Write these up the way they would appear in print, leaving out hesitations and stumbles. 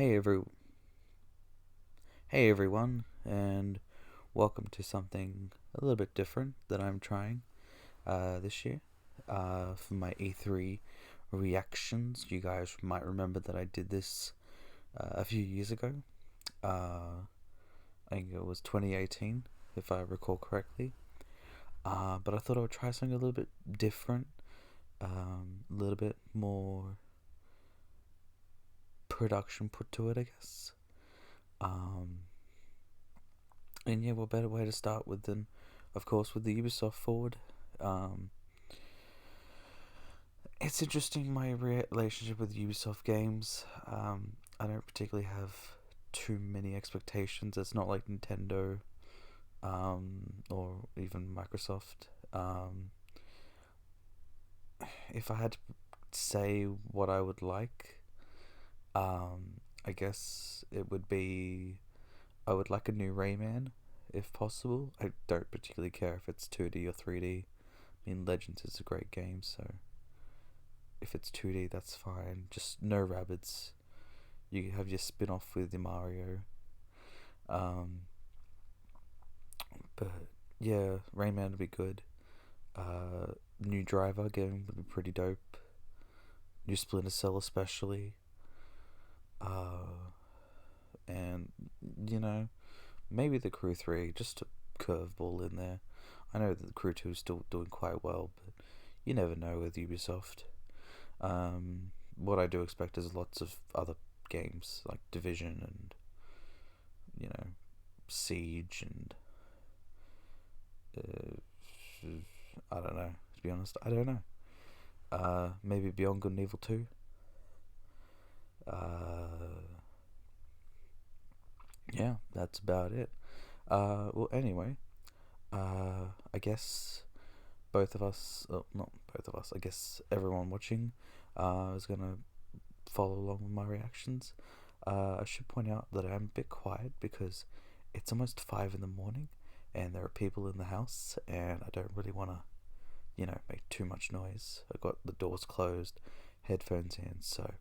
Hey every hey everyone, and welcome to something a little bit different that I'm trying this year for my E3 reactions. You guys might remember that I did this a few years ago. I think it was 2018, if I recall correctly. But I thought I would try something a little bit different, a little bit more production put to it, I guess. Um, And yeah, what better way to start with than, of course, with the Ubisoft Forward. Um, it's interesting, my relationship with Ubisoft games. I don't particularly have too many expectations. It's not like Nintendo or even Microsoft. If I had to say what I would like, I guess it would be I would like a new Rayman, if possible. I don't particularly care if it's 2D or 3D. I mean, Legends is a great game, so if it's 2D, that's fine. Just no rabbits. You have your spin off with your Mario. Um, but yeah, Rayman would be good. New Driver game would be pretty dope. New Splinter Cell, especially. Uh, and, you know, maybe the Crew 3, just a curveball in there. I know that the Crew 2 is still doing quite well, but you never know with Ubisoft. What I do expect is lots of other games like Division and, you know, Siege and I don't know. To be honest, I don't know. Maybe Beyond Good and Evil 2. Uh, yeah, that's about it. Well, anyway, I guess both of us, not both of us, I guess everyone watching is gonna follow along with my reactions. I should point out that I'm a bit quiet because it's almost 5 in the morning and there are people in the house and I don't really want to, make too much noise. I got the doors closed, headphones in, so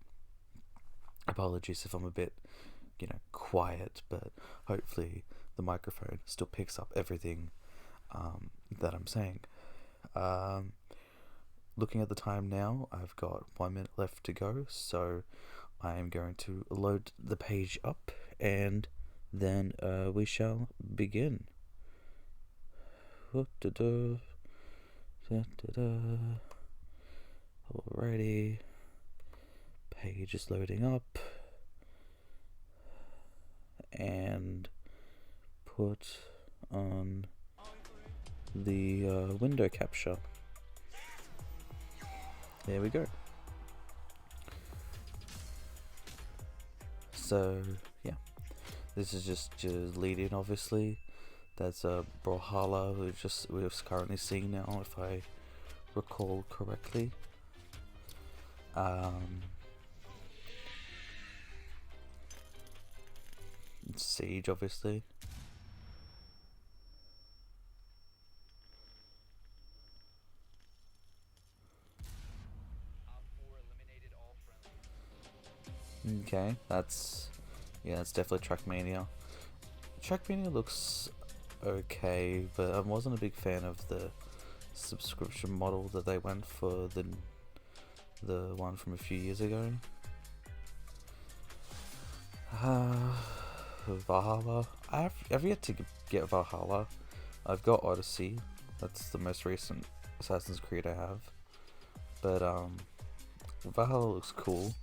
apologies if I'm a bit, quiet, but hopefully the microphone still picks up everything that I'm saying. Um, Looking at the time now, I've got 1 minute left to go, so I am going to load the page up and then we shall begin. Alrighty, page is loading up and put on the window capture. There we go. So yeah, this is just lead in, obviously. That's Brawlhalla, we're currently seeing now, if I recall correctly. Siege, obviously. Okay, that's definitely Trackmania. Trackmania looks okay, but I wasn't a big fan of the subscription model that they went for the one from a few years ago. Valhalla. I've yet to get Valhalla. I've got Odyssey. That's the most recent Assassin's Creed I have. But Valhalla looks cool.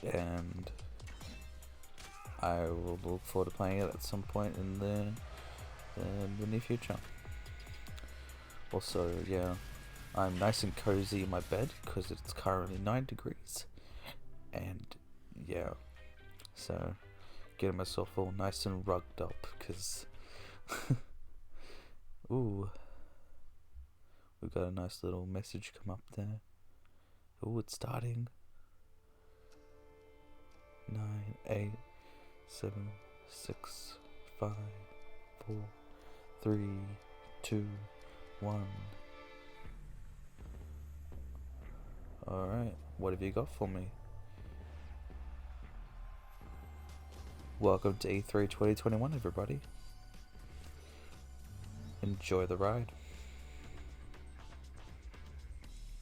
And I will look forward to playing it at some point in the near future. Also, yeah, I'm nice and cozy in my bed because it's currently 9 degrees, and yeah, so getting myself all nice and rugged up because ooh, we've got a nice little message come up there. Ooh, it's starting. 9, 8, 7, 6, 5, 4, 3, 2, 1. Alright, what have you got for me? Welcome to E3 2021, everybody. Enjoy the ride.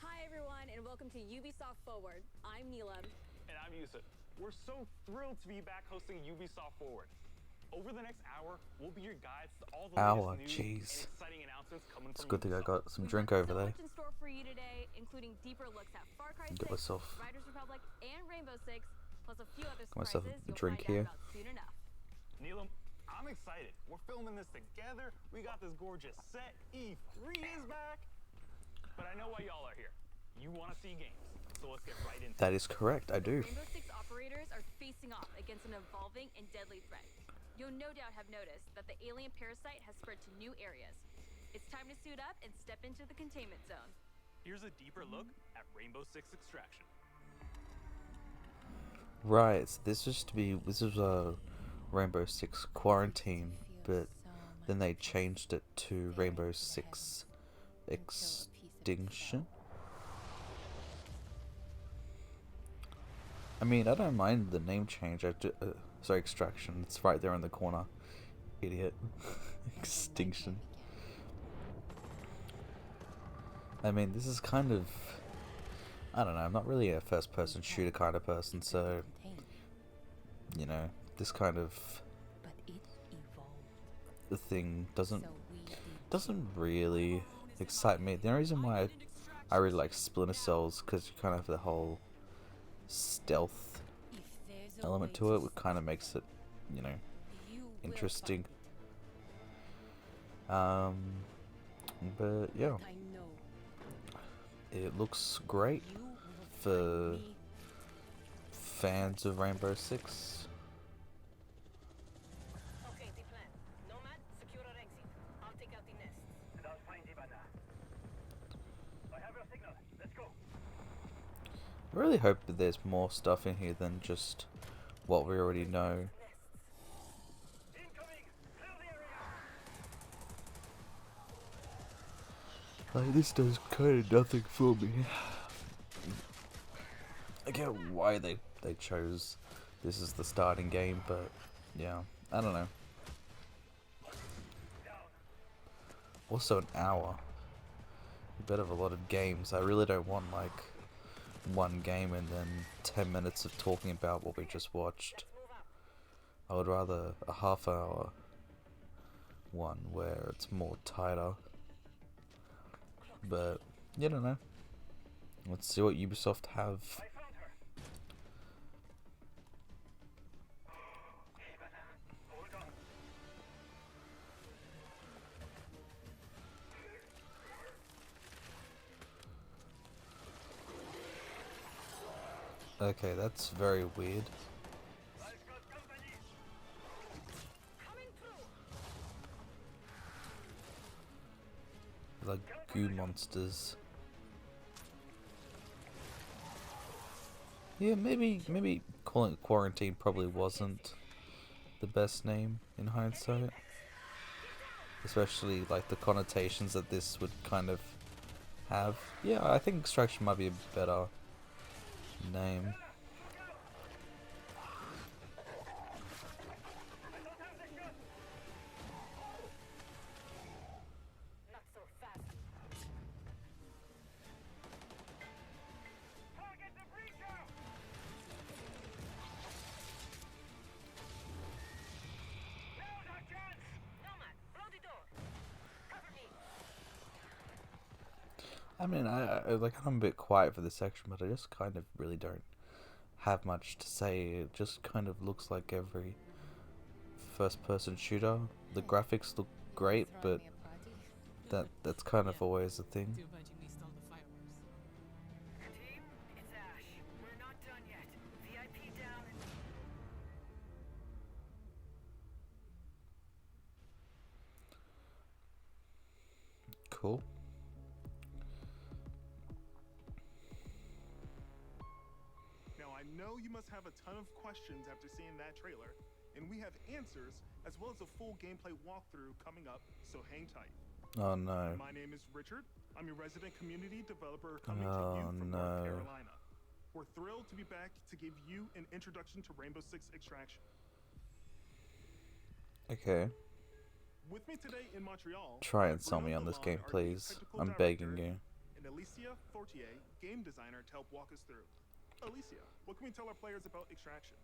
Hi everyone, and welcome to Ubisoft Forward. I'm Neelam. And I'm Yusuf. We're so thrilled to be back hosting Ubisoft Forward. Over the next hour, we'll be your guides to all the latest news and exciting announcements coming It's from a good thing I got some drink over there. We've got so much in store for you today, including deeper looks at Far Cry 6, Got myself Riders Republic, and Rainbow Six, plus a few other myself surprises a you'll drink find here. out about soon enough. Neelam, I'm excited. We're filming this together. We got this gorgeous set. E3 is back. But I know why y'all are here. You want to see games. So let's get right into it. That is correct, I do. Rainbow Six operators are facing off against an evolving and deadly threat. You'll no doubt have noticed that the alien parasite has spread to new areas. It's time to suit up and step into the containment zone. Here's a deeper look at Rainbow Six Extraction. Right, so this was a Rainbow Six Quarantine, but then they changed it to Rainbow Six Extinction. I mean, I don't mind the name change. Sorry, Extraction. It's right there in the corner. Idiot. Extinction. I mean, this is kind of... I don't know, I'm not really a first-person shooter kind of person, so... You know, this kind of... the thing doesn't really excite me. The only reason why I really like Splinter Cells, because you kind of have the whole stealth element to it, which kind of makes it, you know, interesting. But yeah, it looks great for fans of Rainbow Six. Okay, the plan. Nomad, secure our exit. I'll take out the nests. And I'll find Ivana. I have your signal. Let's go. I really hope that there's more stuff in here than just what we already know. Incoming! Clear the area! Like, this does kind of nothing for me. I get why they chose this as the starting game, but yeah, I don't know. Also an hour. A bit of a lot of games. I really don't want like one game and then 10 minutes of talking about what we just watched. I would rather a half-hour one where it's more tighter. But you don't know. Let's see what Ubisoft have. Okay, that's very weird. Like goo monsters. Yeah, maybe calling it Quarantine probably wasn't the best name in hindsight. Especially like the connotations that this would kind of have. Yeah, I think Extraction might be a better name. Not so fast. Target the breacher! Now's our chance! Nomad, blow the door. Cover me. I mean, I'm a bit quiet for this section, but I just kind of really don't have much to say. It just kind of looks like every first-person shooter. The graphics look great, but that's kind of always a thing. Team, it's Ash. We're not done yet. VIP down and... Cool. Now I know you must have a ton of questions after seeing that trailer, and we have answers as well as a full gameplay walkthrough coming up, so hang tight. Oh no. My name is Richard. I'm your resident community developer coming Oh, to you from no. North Carolina. We're thrilled to be back to give you an introduction to Rainbow Six Extraction. Okay. With me today in Montreal, Try and sell Bruno me on this game, Delon, our please. technical I'm director, begging you. and Alicia Fortier, game designer, to help walk us through. Alicia, what can we tell our players about Extraction?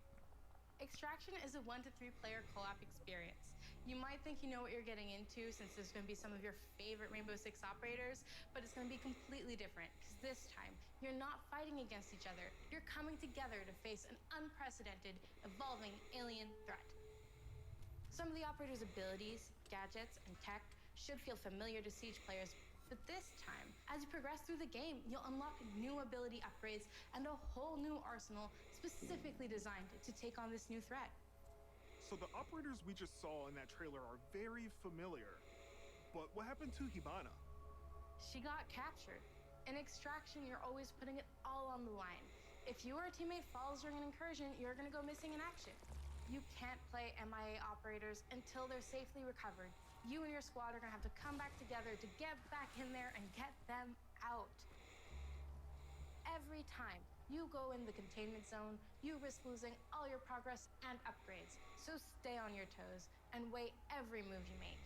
Extraction is a 1 to 3 player co-op experience. You might think you know what you're getting into since there's going to be some of your favorite Rainbow Six operators, but it's going to be completely different because this time you're not fighting against each other. You're coming together to face an unprecedented, evolving alien threat. Some of the operator's abilities, gadgets, and tech should feel familiar to Siege players, but this time, as you progress through the game, you'll unlock new ability upgrades and a whole new arsenal specifically designed to take on this new threat. So the operators we just saw in that trailer are very familiar. But what happened to Hibana? She got captured. In Extraction, you're always putting it all on the line. If you or a teammate falls during an incursion, you're gonna go missing in action. You can't play MIA operators until they're safely recovered. You and your squad are gonna have to come back together to get back in there and get them out. Every time you go in the containment zone, you risk losing all your progress and upgrades. So stay on your toes and weigh every move you make.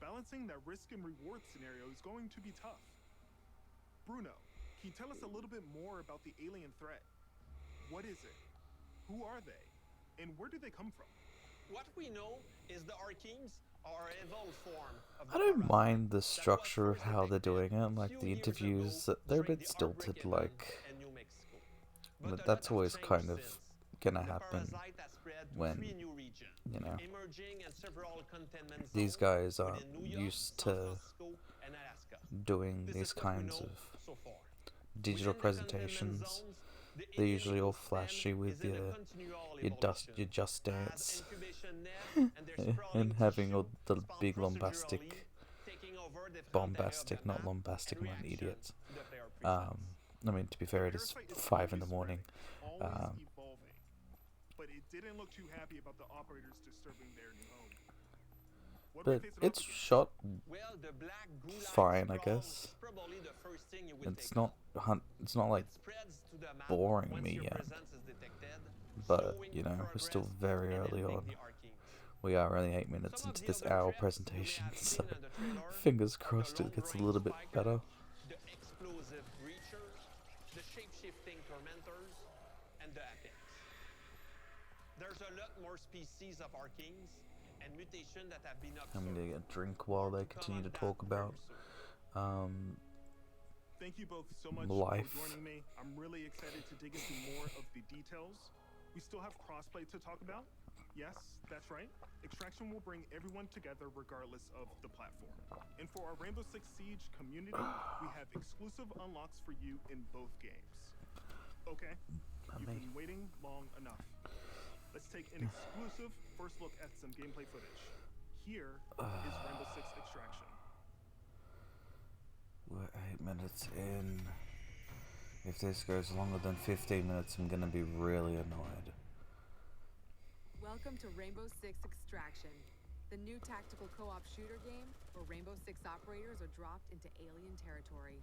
Balancing that risk and reward scenario is going to be tough. Bruno, can you tell us a little bit more about the alien threat? What is it? Who are they? And where do they come from? What we know is the Arkeens are an evolved form of I don't mind the structure of how they're doing it, like the interviews. They're a bit stilted, like. But that's always kind of gonna happen when, you know, these guys aren't used to doing these kinds of digital presentations. They're usually all flashy with your Just Dance and having all the big bombastic, not lombastic, I'm an idiot. I mean, to be fair, it is 5 in the morning. Always evolving. But it didn't look too happy about the operators disturbing their new home. What do we But face it it's up against? shot fine, I guess. It's not like boring me yet. But, you know, we're still very early on. We are only 8 minutes into this hour presentation, so fingers crossed it gets a little bit better. The explosive breachers, the shape-shifting tormentors, and the apex. There's a lot more species of Arkeens and mutation that have been observed. I'm gonna get a drink while they continue to talk about Thank you both so much life. for joining me. I'm really excited to dig into more of the details. We still have crossplay to talk about. Yes, that's right. Extraction will bring everyone together regardless of the platform. And for our Rainbow Six Siege community, we have exclusive unlocks for you in both games. Okay, you've been waiting long enough. Let's take an exclusive first look at some gameplay footage. Here is Rainbow Six Extraction. We're 8 minutes in. If this goes longer than 15 minutes, I'm gonna be really annoyed. Welcome to Rainbow Six Extraction, the new tactical co-op shooter game where Rainbow Six operators are dropped into alien territory.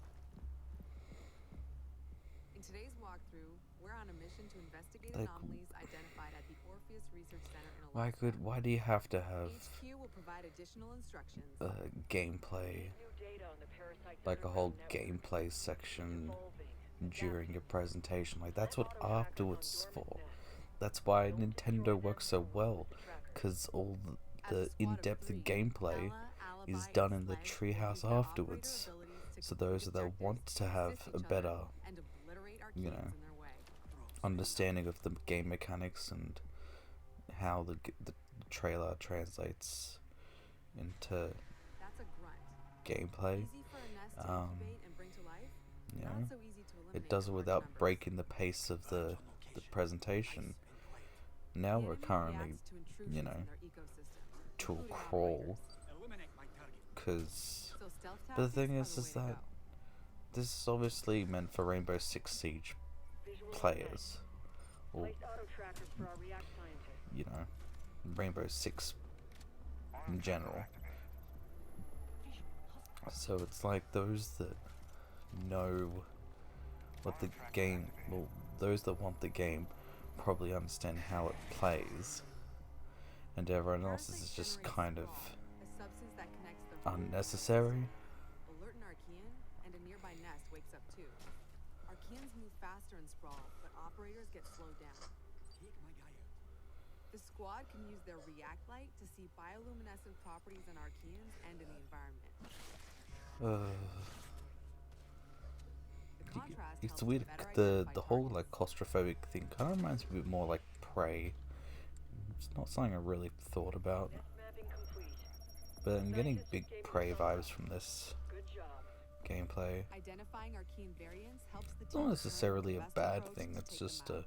In today's walkthrough, we're on a mission to investigate anomalies identified at the Orpheus Research Center in Alaska. Why do you have to have HQ will provide additional instructions. gameplay, like a whole gameplay section during your presentation? Like, that's what afterwards is for. That's why Nintendo works so well, because all the in-depth gameplay is done in the treehouse afterwards. So those that want to have a better, you know, understanding of the game mechanics and how the trailer translates into gameplay, you know, it does it without breaking the pace of the presentation. Now we're currently, you know, to a crawl, because, but the thing is that this is obviously meant for Rainbow Six Siege players, or, you know, Rainbow Six in general. So it's like those that know what the game, well, those that want the game probably understand how it plays, and everyone else's is just kind of a substance that connects the unnecessary. alert an Archean, and a nearby nest wakes up too. Archeans move faster in Sprawl, but operators get slowed down. The squad can use their react light to see bioluminescent properties in Archeans and in the environment. The contrast It's helps to weird. better The identify whole targets. like claustrophobic thing kind of reminds me a bit more like Prey. It's not something I really thought about, Mapping complete. but I'm getting Scientists big gave Prey themselves vibes up. from this Good job. gameplay. Identifying Archean variants helps the It's team not determine necessarily the a best bad approach thing. to It's take them just out.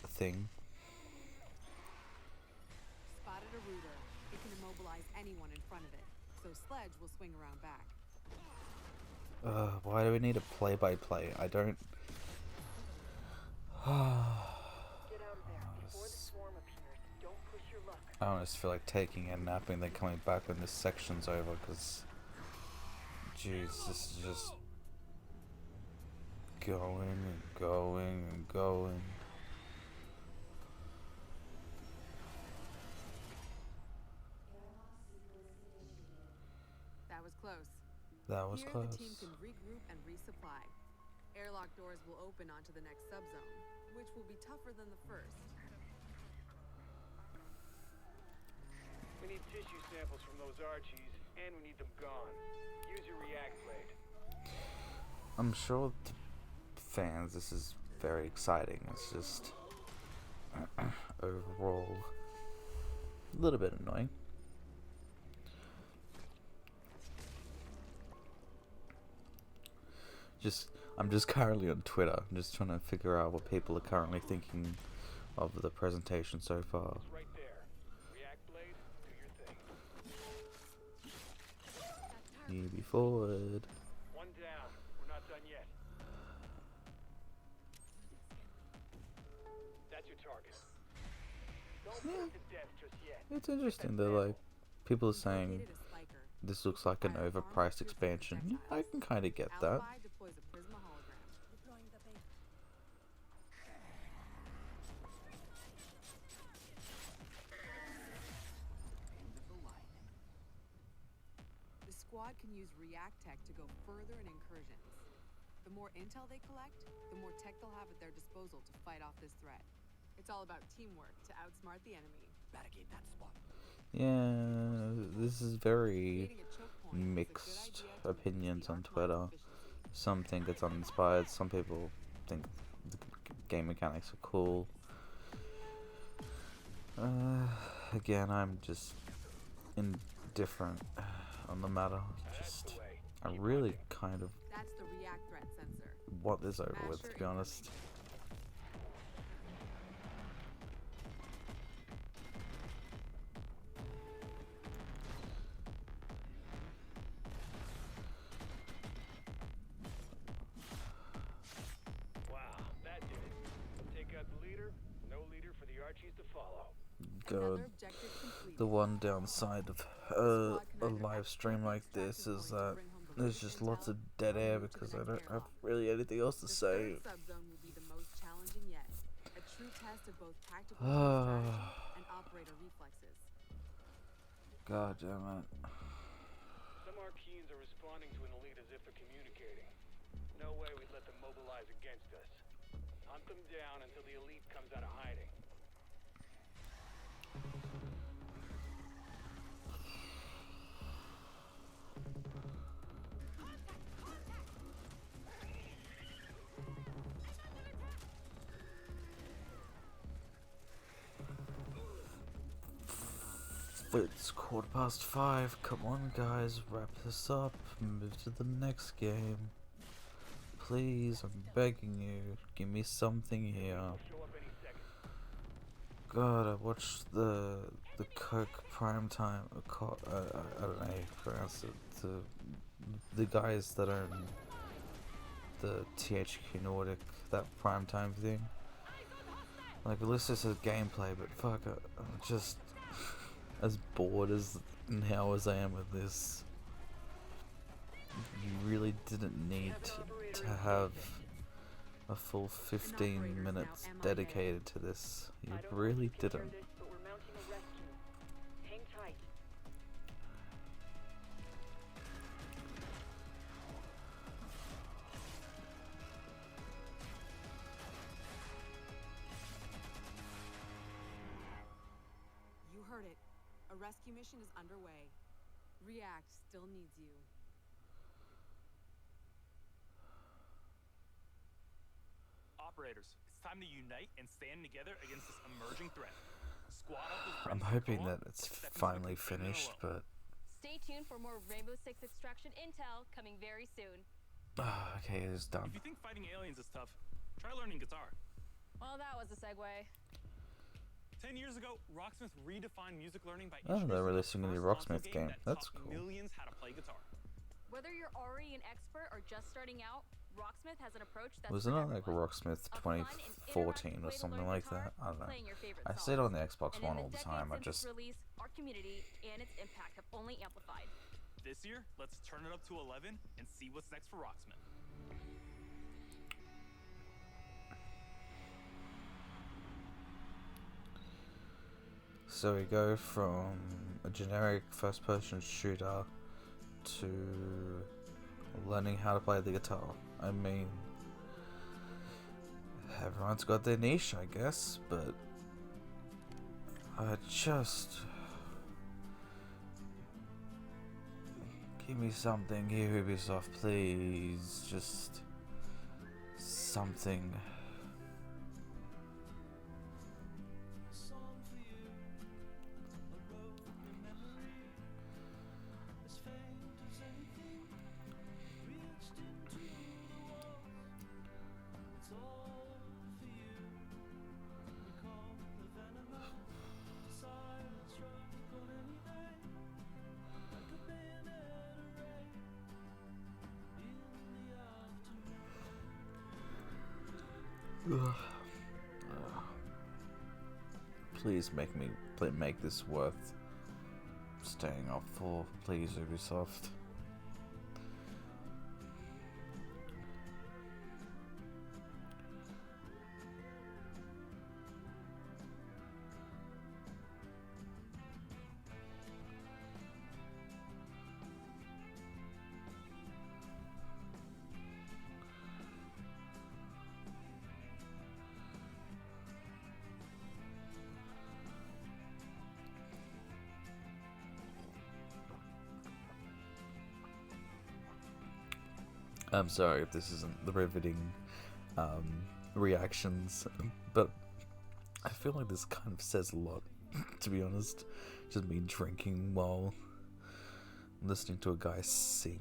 a thing. Spotted a rooter. It can immobilize anyone in front of it, so Sledge will swing around back. Why do we need a play-by-play? I don't. Get out of there before the swarm appears. Don't push your luck. I almost feel like taking a nap and then coming back when this section's over, because, jeez, this is just going and going and going. That was close. That was Here, close. the team can regroup and resupply. Airlock doors will open onto the next subzone, which will be tougher than the first. We need tissue samples from those Archies, and we need them gone. Use your react blade. I'm sure to fans this is very exciting. It's just overall a little bit annoying. I'm just currently on Twitter. I'm just trying to figure out what people are currently thinking of the presentation so far. It's right there. React blade, do your thing. UB forward. One down. We're not done yet. That's your target. Don't put it to death just yet. It's interesting that like people are saying Located a spiker. this looks like an overpriced expansion. I can kind of get that. Alibi deploys a Prisma hologram. Deploying the bait. The squad can use react tech to go further in incursions. The more intel they collect, the more tech they'll have at their disposal to fight off this threat. It's all about teamwork to outsmart the enemy. Barricade that spot. Yeah, this is very Creating a choke point is a good mixed idea to opinions on increase the arc Twitter. launch efficiency. Some think it's uninspired. Some people think the game mechanics are cool. Again, I'm just indifferent on the matter. Just, I really kind of That's the react threat sensor. want this over with, to be honest. Wow, that did it. Take out the leader. No leader for the Archies to follow. God, Another objective complete. the one downside of a live stream like this is that there's just lots of dead air because I don't have really anything else to The say. third subzone will be the most challenging yet. A true test of both tactical strategy and operator reflexes. God damn it. Some Archeans are responding to an elite as if they're communicating. No way we'd let them mobilize against us. Hunt them down until the elite comes out of hiding. It's 5:15. Come on, guys, wrap this up. Move to the next game. Please, I'm begging you. Give me something here. Show up any second. God, I watched the Coke Primetime. I don't know how you pronounce it. The guys that own the THQ Nordic, that Primetime thing. Like, at least this is gameplay, but fuck, I'm just as bored as now as I am with this. You really didn't need to have a full 15 minutes dedicated to this. You really didn't. But we're mounting a rescue A rescue mission is underway. React still needs you. Operators, it's time to unite and stand together against this emerging threat. Squad up with I'm friends hoping and that it's finally finished, but Stay tuned for more Rainbow Six Extraction intel coming very soon. okay, it's done. If you think fighting aliens is tough, try learning guitar. Well, that was a segue. 10 years ago, Rocksmith redefined music learning by Oh, they're introducing releasing a the new first console Rocksmith game. that That's taught cool. millions how to play guitar. Whether you're already an expert or just starting out, Rocksmith has an approach that's Wasn't for it like everyone. Rocksmith A fun and 2014 interactive or way to something learn like guitar, that? I don't know. playing your favorite I see it songs. on the Xbox And One in all the the time. I decades since just its release, our community and its impact have only amplified. This year, let's turn it up to 11 and see what's next for Rocksmith. so we go from a generic first-person shooter to learning how to play the guitar. I mean, everyone's got their niche, I guess, but I just give me something here, Ubisoft, please. Just something. Please make this worth staying up for, please, Ubisoft. I'm sorry if this isn't the riveting reactions, but I feel like this kind of says a lot, to be honest. Just me drinking while listening to a guy sing.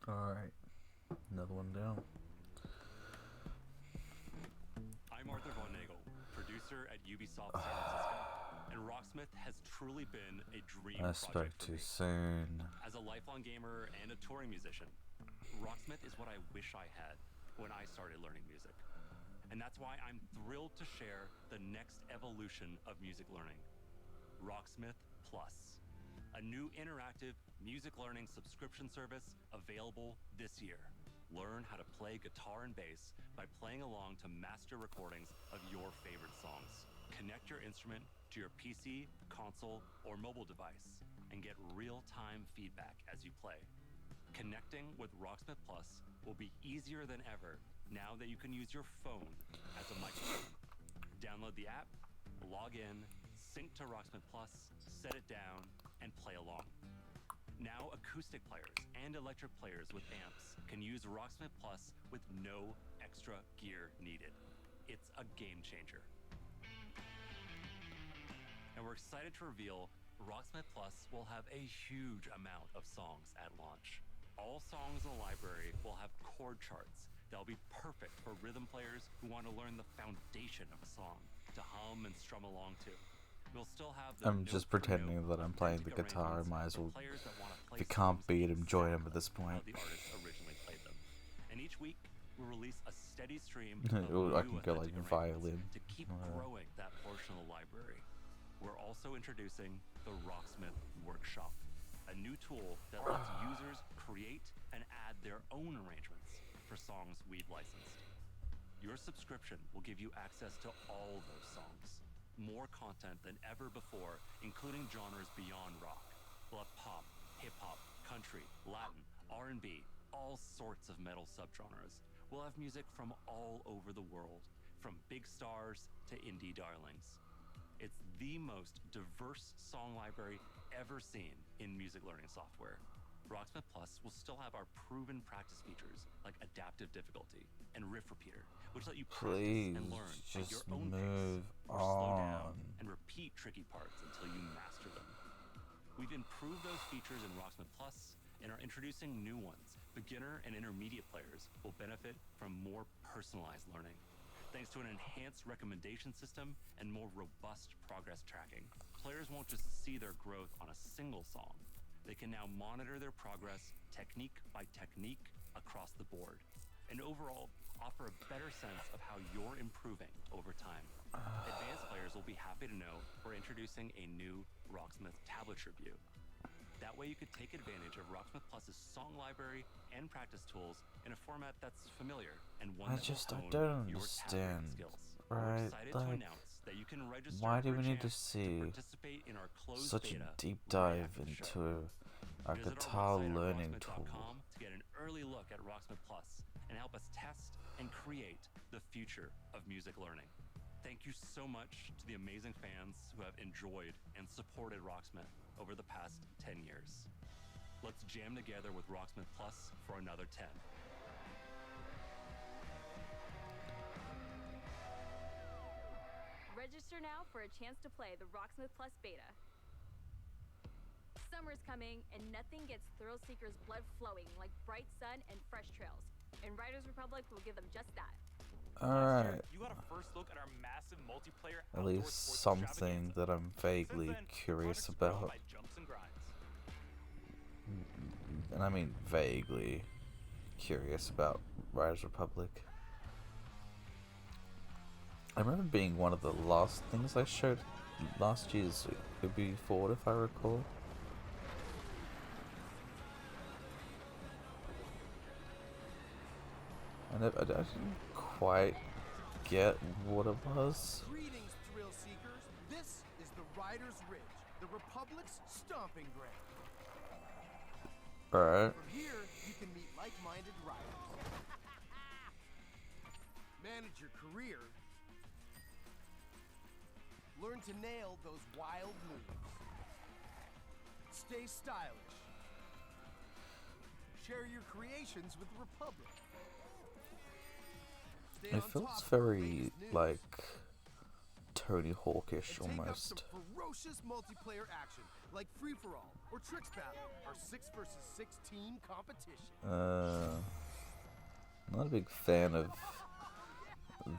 Alright, another one down. I'm Arthur Von Nagel, producer at Ubisoft San Francisco, and Rocksmith has truly been a dream I spoke project for too me. soon. As a lifelong gamer and a touring musician, Rocksmith is what I wish I had when I started learning music. And that's why I'm thrilled to share the next evolution of music learning, Rocksmith Plus, a new interactive music learning subscription service available this year. Learn how to play guitar and bass by playing along to master recordings of your favorite songs. Connect your instrument to your PC, console, or mobile device and get real-time feedback as you play. Connecting with Rocksmith Plus will be easier than ever now that you can use your phone as a microphone. Download the app, log in, sync to Rocksmith Plus, set it down, and play along. Now acoustic players and electric players with amps can use Rocksmith Plus with no extra gear needed. It's a game changer. And we're excited to reveal Rocksmith Plus will have a huge amount of songs at launch. All songs in the library will have chord charts that'll be perfect for rhythm players who want to learn the foundation of a song to hum and strum along to. We'll still have the I'm just pretending that I'm playing the guitar. I might as well. If you can't beat him, join him at this point. The artist originally played them. And each week we'll release a steady stream Ooh, of I can go like authentic violin. arrangements to keep growing that portion of the library. We're also introducing the Rocksmith Workshop, a new tool that lets users create and add their own arrangements for songs we've licensed. Your subscription will give you access to all those songs. More content than ever before, including genres beyond rock. We'll have pop, hip-hop, country, Latin, R&B, all sorts of metal subgenres. We'll have music from all over the world, from big stars to indie darlings. It's the most diverse song library ever seen in music learning software. Rocksmith Plus will still have our proven practice features like adaptive difficulty and riff repeater, which let you practice and learn at your own pace, or slow down and repeat tricky parts until you master them. We've improved those features in Rocksmith Plus and are introducing new ones. Beginner and intermediate players will benefit from more personalized learning, thanks to an enhanced recommendation system and more robust progress tracking. Players won't just see their growth on a single song. They can now monitor their progress technique by technique across the board, and overall offer a better sense of how you're improving over time. Advanced players will be happy to know we're introducing a new Rocksmith tablature view. That way you could take advantage of Rocksmith Plus's song library and practice tools in a format that's familiar and one that will hone your tablet skills. We're excited to announce that you can register why do for we a need to chance see participate in our closed such a beta deep right dive after the show. into a Visit guitar our website at learning tool? rocksmith.com to get an early look at Rocksmith Plus and help us test and create the future of music learning. Thank you so much to the amazing fans who have enjoyed and supported Rocksmith over the past 10 years. Let's jam together with Rocksmith Plus for another 10. Register now for a chance to play the Rocksmith Plus beta. Summer's coming, and nothing gets thrill seekers' blood flowing like bright sun and fresh trails. And Riders Republic will give them just that. Alright, You got a first look at our massive multiplayer at outdoor least sports something extravaganza. that I'm vaguely Since then, curious projects grown about. by jumps and grinds. And I mean vaguely curious about Riders Republic. I remember being one of the last things I showed last year's Ubisoft Forward, if I recall. I didn't quite get what it was. Greetings, thrill seekers. This is the Riders Ridge, the Republic's stomping ground. Alright. From here, you can meet like-minded riders. Manage your career. Learn to nail those wild moves. Stay stylish. Share your creations with the Republic. Stay It on feels top of the very latest news. like Tony Hawkish And take up almost. some ferocious multiplayer action like Free For All or Tricks Battle, our 6 versus 6 team competition. Not a big fan of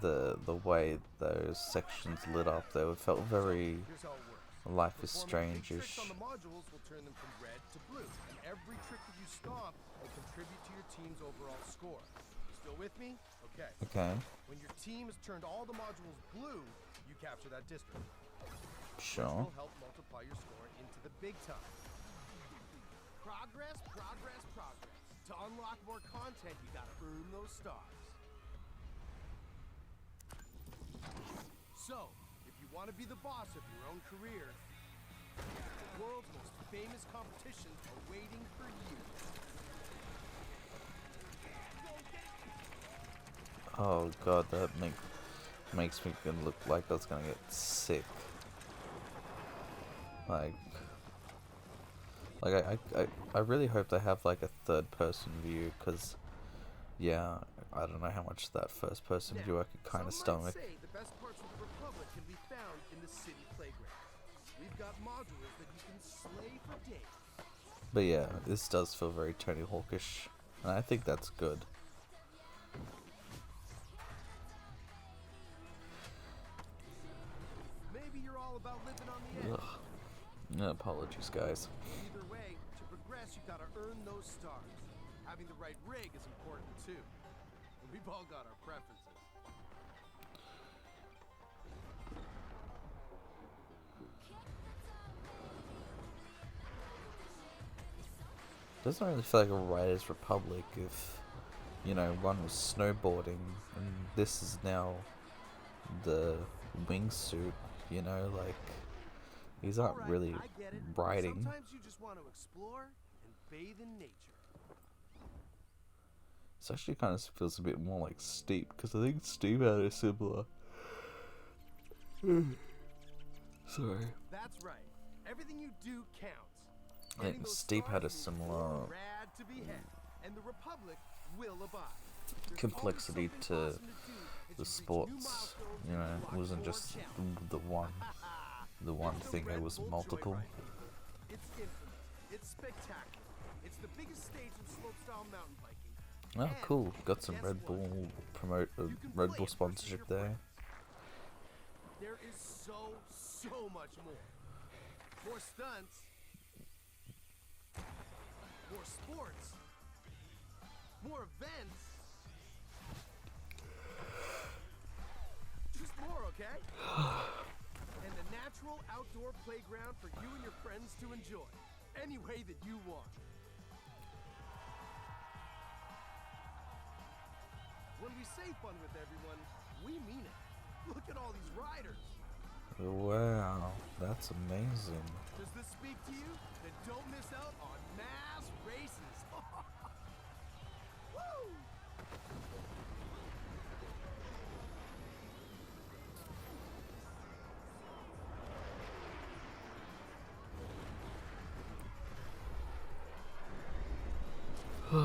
the way those sections lit up though. It felt very Here's how it works. Life is Performing big tricks Strange-ish. on the modules will turn them from red to blue, and every trick that you stomp will contribute to your team's overall score. Still with me? Okay. Okay, When your team has turned all the modules blue, you capture that district. sure. Which will help multiply your score into the big time. Progress, progress, progress. To unlock more content, you gotta earn those stars. So, if you want to be the boss of your own career, the world's most famous competitions are waiting for you. Oh god, that makes me gonna look like I was gonna get sick. Like I really hope they have like a third person view, because yeah, I don't know how much that first person view I could kind of some might stomach. say the best parts of the Republic can be found in the city playground. We've got modules that you can slay for days. But yeah, this does feel very Tony Hawkish, and I think that's good. Maybe you're all about living on the edge. Ugh. No apologies, guys. Either way, to progress, you gotta earn those stars. Having the right rig is important too. And we've all got our preferences. Doesn't really feel like a Riders Republic if, you know, one was snowboarding and this is now the wingsuit, like, these aren't Alright, really I get it. riding. Sometimes you just want to explore bathe in nature. This actually kind of feels a bit more like Steep, because I think Steep had a similar. Sorry. That's right. Everything you do counts. I think Getting those Steep had a stars means similar more rad to be had, and the Republic will abide. There's complexity always to something awesome to do as the you reach new sports. milestones You know, and it unlock wasn't more just challenges. the one It's the thing. It Red was Bull multiple. Joyride. It's infinite. It's spectacular. It's the biggest stage in slopestyle mountain biking. Oh, And cool! Got some guess Red what? Bull You can Red play Bull it versus sponsorship your there. friends. There is so much more. More stunts. More sports. More events. Just more, okay? And a natural outdoor playground for you and your friends to enjoy. Any way that you want. When we say fun with everyone, we mean it. Look at all these riders. Wow, that's amazing. Does this speak to you? Then don't miss out on mass races. Woo! The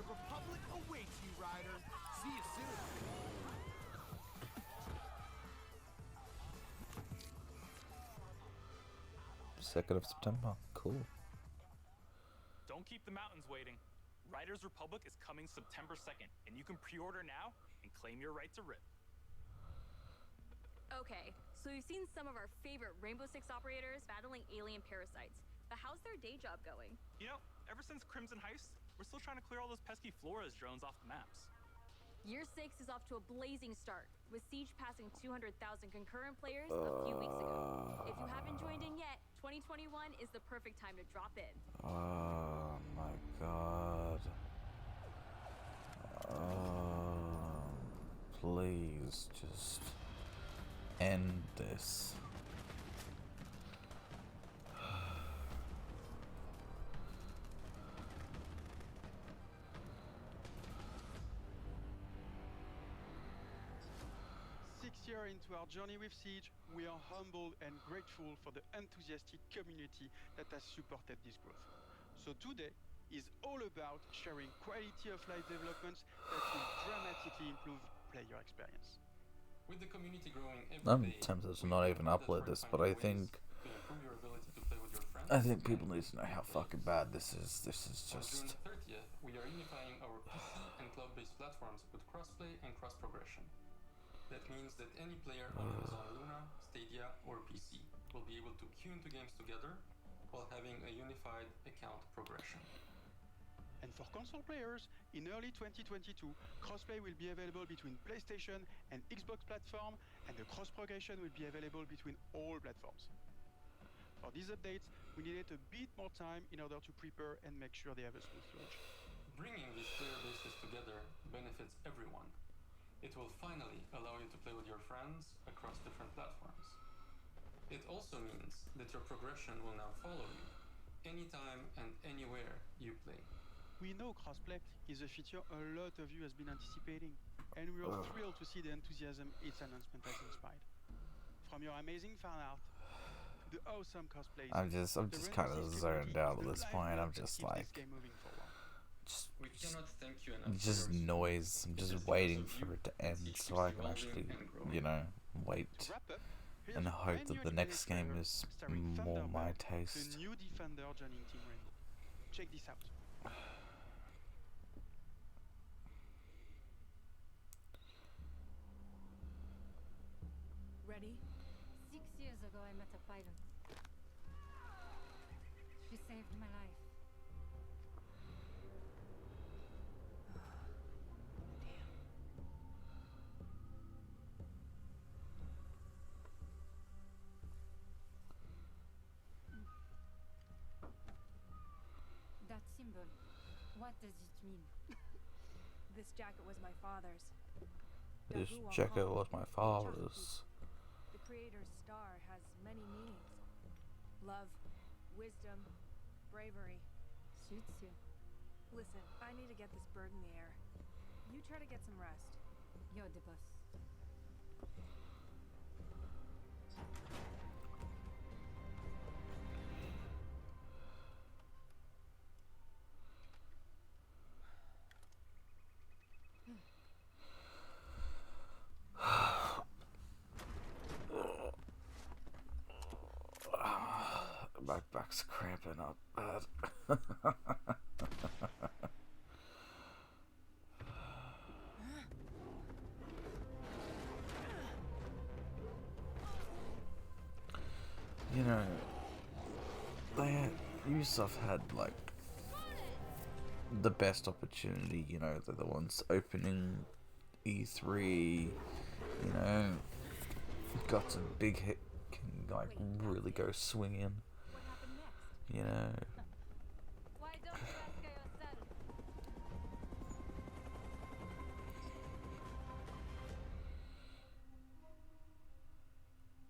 Republic awaits you, rider. See you soon. 2nd of September. Cool. Don't keep the mountains waiting. Riders Republic is coming September 2nd, and you can pre-order now and claim your right to rip. Okay, so we've seen some of our favorite Rainbow Six operators battling alien parasites. But how's their day job going? You know, ever since Crimson Heist, we're still trying to clear all those pesky Flores drones off the maps. Year 6 is off to a blazing start, with Siege passing 200,000 concurrent players a few weeks ago. If you haven't joined in yet, 2021 is the perfect time to drop in. Oh my god. Please just end this. Year into our journey with Siege, we are humbled and grateful for the enthusiastic community that has supported this growth. So today is all about sharing quality of life developments that will dramatically improve player experience. With the community growing I'm every day, tempted to not even upload this, but I think people need to know how fucking bad this is. This is On June just. 30th, we are unifying our PC and cloud-based platforms with crossplay and cross-progression. That means that any player on Amazon Luna, Stadia, or PC will be able to queue into games together while having a unified account progression. And for console players, in early 2022, crossplay will be available between PlayStation and Xbox platform, and the cross-progression will be available between all platforms. For these updates, we needed a bit more time in order to prepare and make sure they have a smooth launch. Bringing these player bases together benefits everyone. It will finally allow you to play with your friends across different platforms. It also means that your progression will now follow you, anytime and anywhere you play. We know crossplay is a feature a lot of you has been anticipating, and we are thrilled to see the enthusiasm its announcement has inspired. From your amazing fan art to the awesome cosplays, I'm just kind of zoned out at this point. I'm just like. We cannot thank you enough. Just noise. I'm just waiting for it to end so I can actually, wait and hope that the next game is more my taste. The new Defender joining Team Rainbow. Check this out. Ready? 6 years ago, I met a pilot. She saved my life. That symbol, what does it mean? This jacket was my father's. This jacket was my father's. The creator's star has many meanings. Love, wisdom, bravery. Suits you. Listen, I need to get this bird in the air. You try to get some rest. You're the boss. My back's cramping up bad. You know, Ubisoft had like the best opportunity. You know, they're the ones opening E3. You know, got some big hit, can like really go swinging. What happened next? You know. Why don't you ask yourself?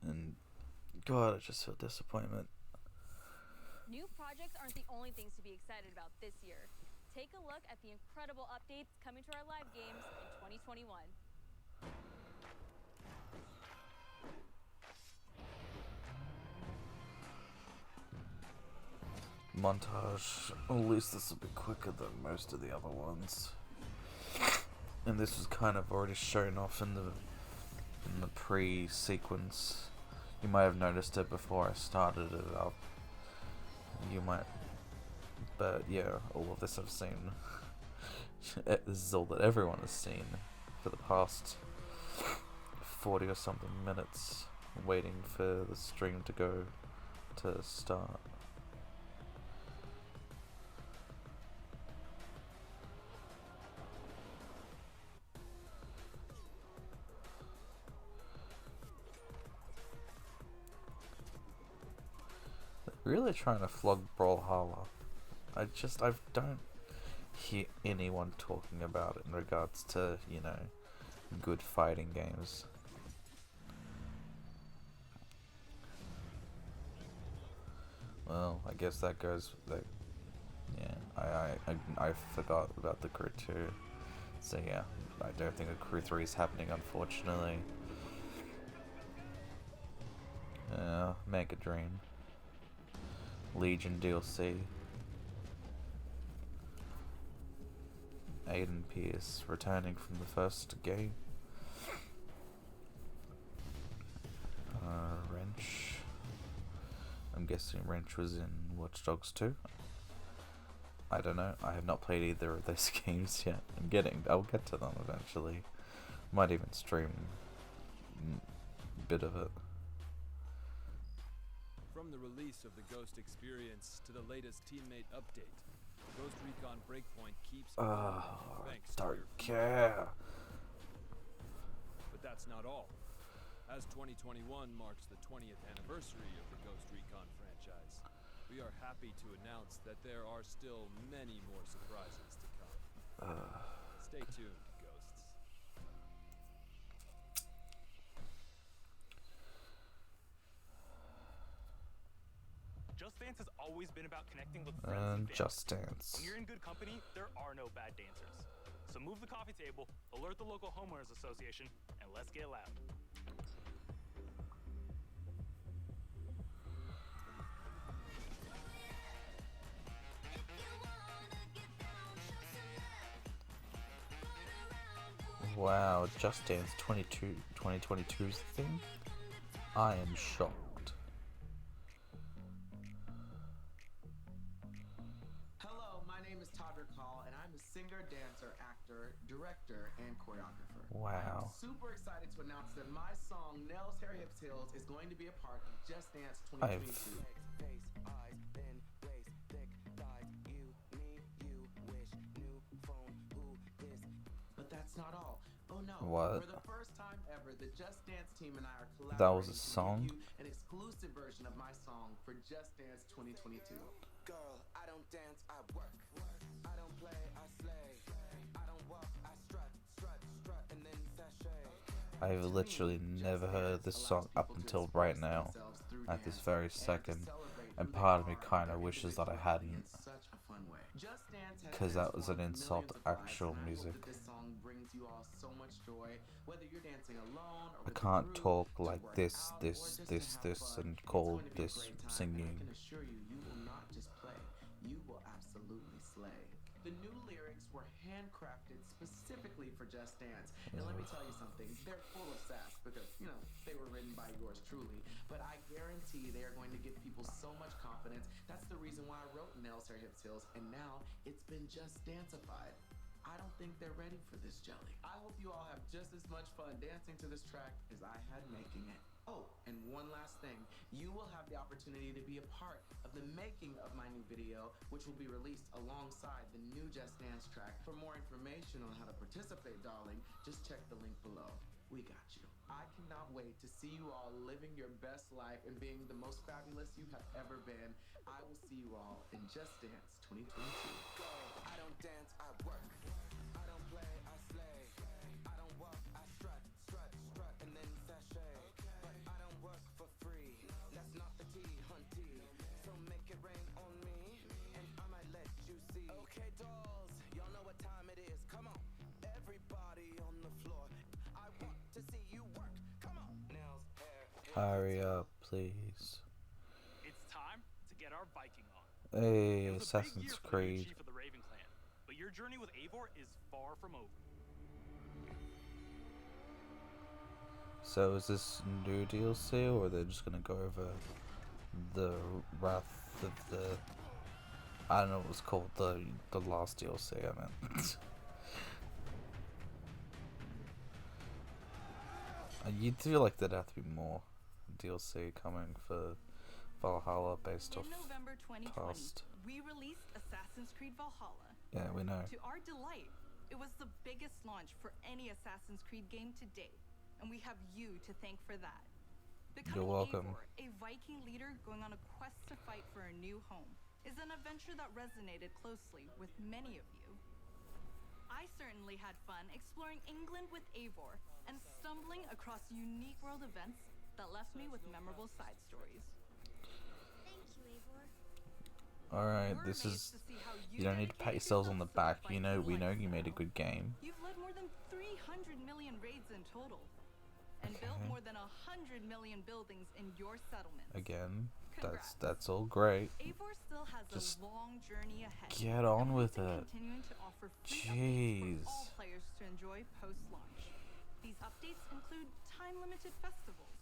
And God, I just feel disappointment. New projects aren't the only things to be excited about this year. Take a look at the incredible updates coming to our live games in 2021. Montage. At least this will be quicker than most of the other ones. And this was kind of already shown off in the pre-sequence. You might have noticed it before I started it up. You might, but yeah, all of this I've seen. This is all that everyone has seen for the past 40 or something minutes, waiting for the stream to go to start. Really trying to flog Brawlhalla. I don't hear anyone talking about it in regards to, you know, good fighting games. Well, I guess that goes. Yeah, I forgot about the Crew 2. So yeah, I don't think a Crew 3 is happening, unfortunately. Mega Dream. Legion DLC. Aiden Pierce returning from the first game. Wrench. I'm guessing Wrench was in Watch Dogs 2. I don't know. I have not played either of those games yet. I'll get to them eventually. Might even stream a bit of it. From the release of the Ghost experience to the latest teammate update, Ghost Recon Breakpoint keeps thanks to don't your care. But that's not all. As 2021 marks the 20th anniversary of the Ghost Recon franchise, we are happy to announce that there are still many more surprises to come. Stay tuned, Ghosts. Just Dance has always been about connecting with friends and family. Just Dance. When you're in good company, there are no bad dancers. So move the coffee table, alert the local homeowners association, and let's get loud. Wow, Just Dance 2022's thing? I am shocked. Hello, my name is Todd Rickall, and I'm a singer, dancer, actor, director, and choreographer. Wow. I'm super excited to announce that my song Nels Hair Hips Hills is going to be a part of Just Dance 2022. But that's not all. Oh no. What? For the first time ever, the Just Dance team and I are collaborating That was a song? to give you an exclusive version of my song for Just Dance 2022. Girl, I don't dance, I work. I don't play, I slay. I don't walk, I I've literally never heard this song up until right now, at this very second, and part of me kind of wishes that I hadn't, because that was an insult to actual music. I can't talk like this, and call this singing. You will absolutely slay. The new lyrics were handcrafted specifically for Just Dance. And let me tell you something, they're full of sass because, you know, they were written by yours truly. But I guarantee they are going to give people so much confidence. That's the reason why I wrote Nails Hair Hips Heels, and now it's been Just Danceified. I don't think they're ready for this jelly. I hope you all have just as much fun dancing to this track as I had making it. Oh, and one last thing. You will have the opportunity to be a part of the making of my new video, which will be released alongside the new Just Dance track. For more information on how to participate, darling, just check the link below. We got you. I cannot wait to see you all living your best life and being the most fabulous you have ever been. I will see you all in Just Dance 2022. Go. I don't dance, I work. I don't play, I slay. I don't walk, I strut, and then sashay. But I don't work for free. That's not the tea, hunty. So make it rain on me, and I might let you see. Okay, dolls, y'all know what time it is. Come on, everybody on the floor. I want to see you work. Come on, nails, hair. Hurry up, please. It's time to get our Viking on. Hey, It was a big Assassin's year for the new Creed. chief of the Raven clan, but your journey with Eivor is far from over. So is this new DLC, or are they just gonna go over the Wrath of the... I don't know what it's called, the last DLC, I meant. You'd feel like there'd have to be more DLC coming for Valhalla based off In November 2020, past. we released Assassin's Creed Valhalla. Yeah, we know. To our delight, it was the biggest launch for any Assassin's Creed game to date, and we have you to thank for that. Becoming You're welcome. Eivor, a Viking leader going on a quest to fight for a new home, is an adventure that resonated closely with many of you. I certainly had fun exploring England with Eivor and stumbling across unique world events that left me with memorable side stories. Thank you, Eivor. Alright, this is... You don't need to pat yourselves on the back. You know, we know you made a good game. You've led more than 300 million raids in total, and built more than 100 million buildings in your settlements. Again, that's all great. Eivor still has Just a long journey ahead. get on with it. Continuing to offer free Jeez. updates for all players to enjoy post-launch. These updates include time-limited festivals,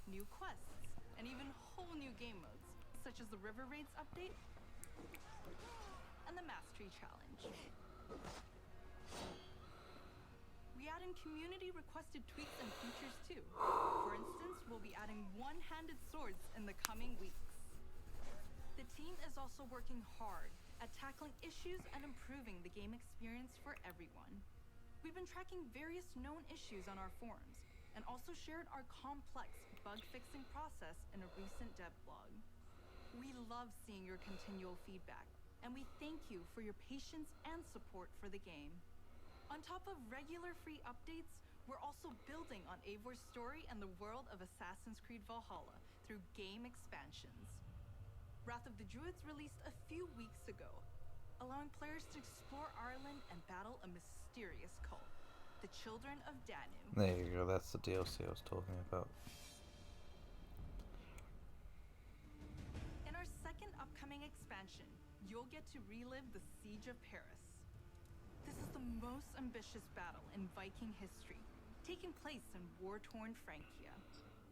new quests, and even whole new game modes, such as the River Raids update and the Mastery Challenge. We add in community-requested tweaks and features too. For instance, we'll be adding one-handed swords in the coming weeks. The team is also working hard at tackling issues and improving the game experience for everyone. We've been tracking various known issues on our forums, and also shared our complex bug-fixing process in a recent dev blog. We love seeing your continual feedback, and we thank you for your patience and support for the game. On top of regular free updates, we're also building on Eivor's story and the world of Assassin's Creed Valhalla through game expansions. Wrath of the Druids released a few weeks ago, allowing players to explore Ireland and battle a mysterious cult, the Children of Danu. There you go, that's the DLC I was talking about. In our second upcoming expansion, you'll get to relive the Siege of Paris. This is the most ambitious battle in Viking history, taking place in war-torn Francia.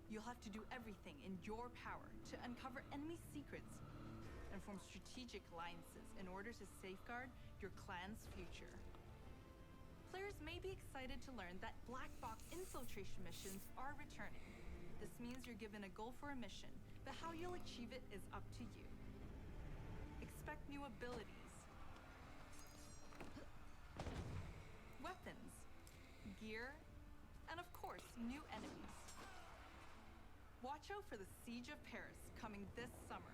You'll have to do everything in your power to uncover enemy secrets and form strategic alliances in order to safeguard your clan's future. Players may be excited to learn that black box infiltration missions are returning. This means you're given a goal for a mission, but how you'll achieve it is up to you. Expect new abilities, weapons, gear, and of course, new enemies. Watch out for the Siege of Paris coming this summer.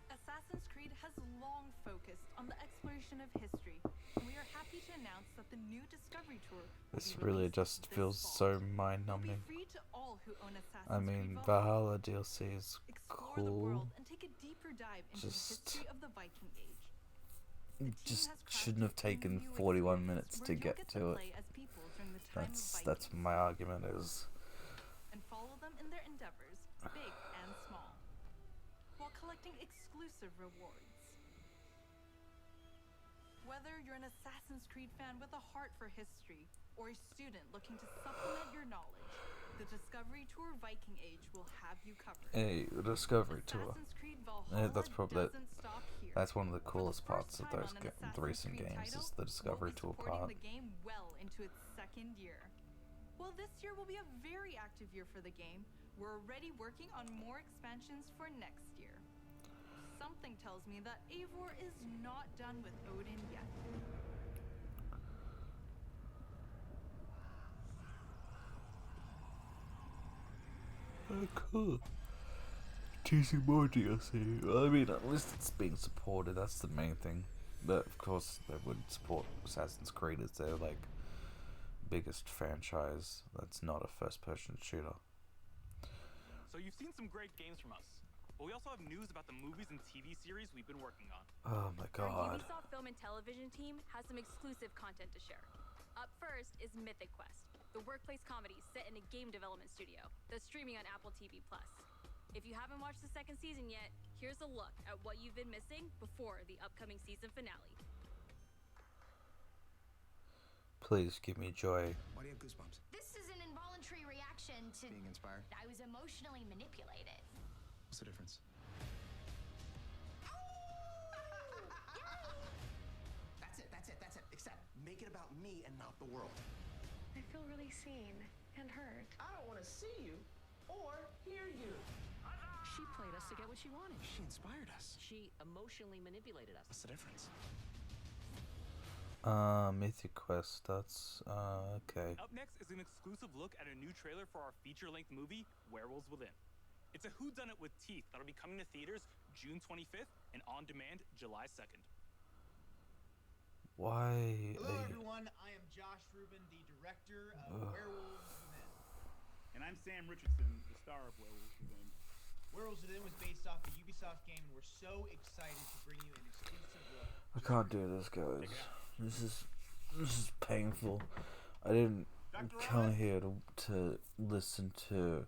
Assassin's Assassin's Creed has long focused on the exploration of history, and we are happy to announce that the new Discovery Tour will This be really released just this feels fall. so It'll be mind-numbing. free to all who own Assassin's I Creed mean, Valhalla. Valhalla DLC is Explore the cool. world and take a deeper dive into the Just- history of the Viking Age. It just shouldn't have a taken new 41 experience minutes where to you'll get get to it. play as people during the time of That's Vikings my argument is. and follow them in their endeavors, big and small, while collecting exclusive rewards. Whether you're an Assassin's Creed fan with a heart for history or a student looking to supplement your knowledge, the Discovery Tour Viking Age will have you covered. Hey, the Discovery Tour. Assassin's Creed Valhalla That's probably doesn't stop here. that's one of the coolest For the parts first of time those on an the Assassin's recent Creed games title, is the Discovery we'll be Tour supporting part. the game well into its second year. Well, this year will be a very active year for the game. We're already working on more expansions for next year. Something tells me that Eivor is not done with Odin yet. Oh, cool. Teasing more DLC. I mean, at least it's being supported. That's the main thing. But of course, they would support Assassin's Creed as their biggest franchise. That's not a first-person shooter. So you've seen some great games from us, but we also have news about the movies and TV series we've been working on. Oh my Our god. Ubisoft Film and Television team has some exclusive content to share. Up first is Mythic Quest, the workplace comedy set in a game development studio that's streaming on Apple TV+. If you haven't watched the second season yet, here's a look at what you've been missing before the upcoming season finale. Please give me joy. Why do you have goosebumps? This is an involuntary reaction to Being inspired? I was emotionally manipulated. What's the difference? That's it. Except make it about me and not the world. I feel really seen and heard. I don't want to see you or hear you. She played us to get what she wanted. She inspired us. She emotionally manipulated us. What's the difference? Mythic Quest, that's, okay. Up next is an exclusive look at a new trailer for our feature-length movie, Werewolves Within. It's a whodunit with teeth that'll be coming to theaters June 25th and on demand July 2nd. Why? Hello everyone, I am Josh Rubin, the director of Werewolves Within. And I'm Sam Richardson, the star of Werewolves Within. Werewolves Within was based off the Ubisoft game, and we're so excited to bring you an exclusive look. I can't do this, guys. This is painful. I didn't come here to listen to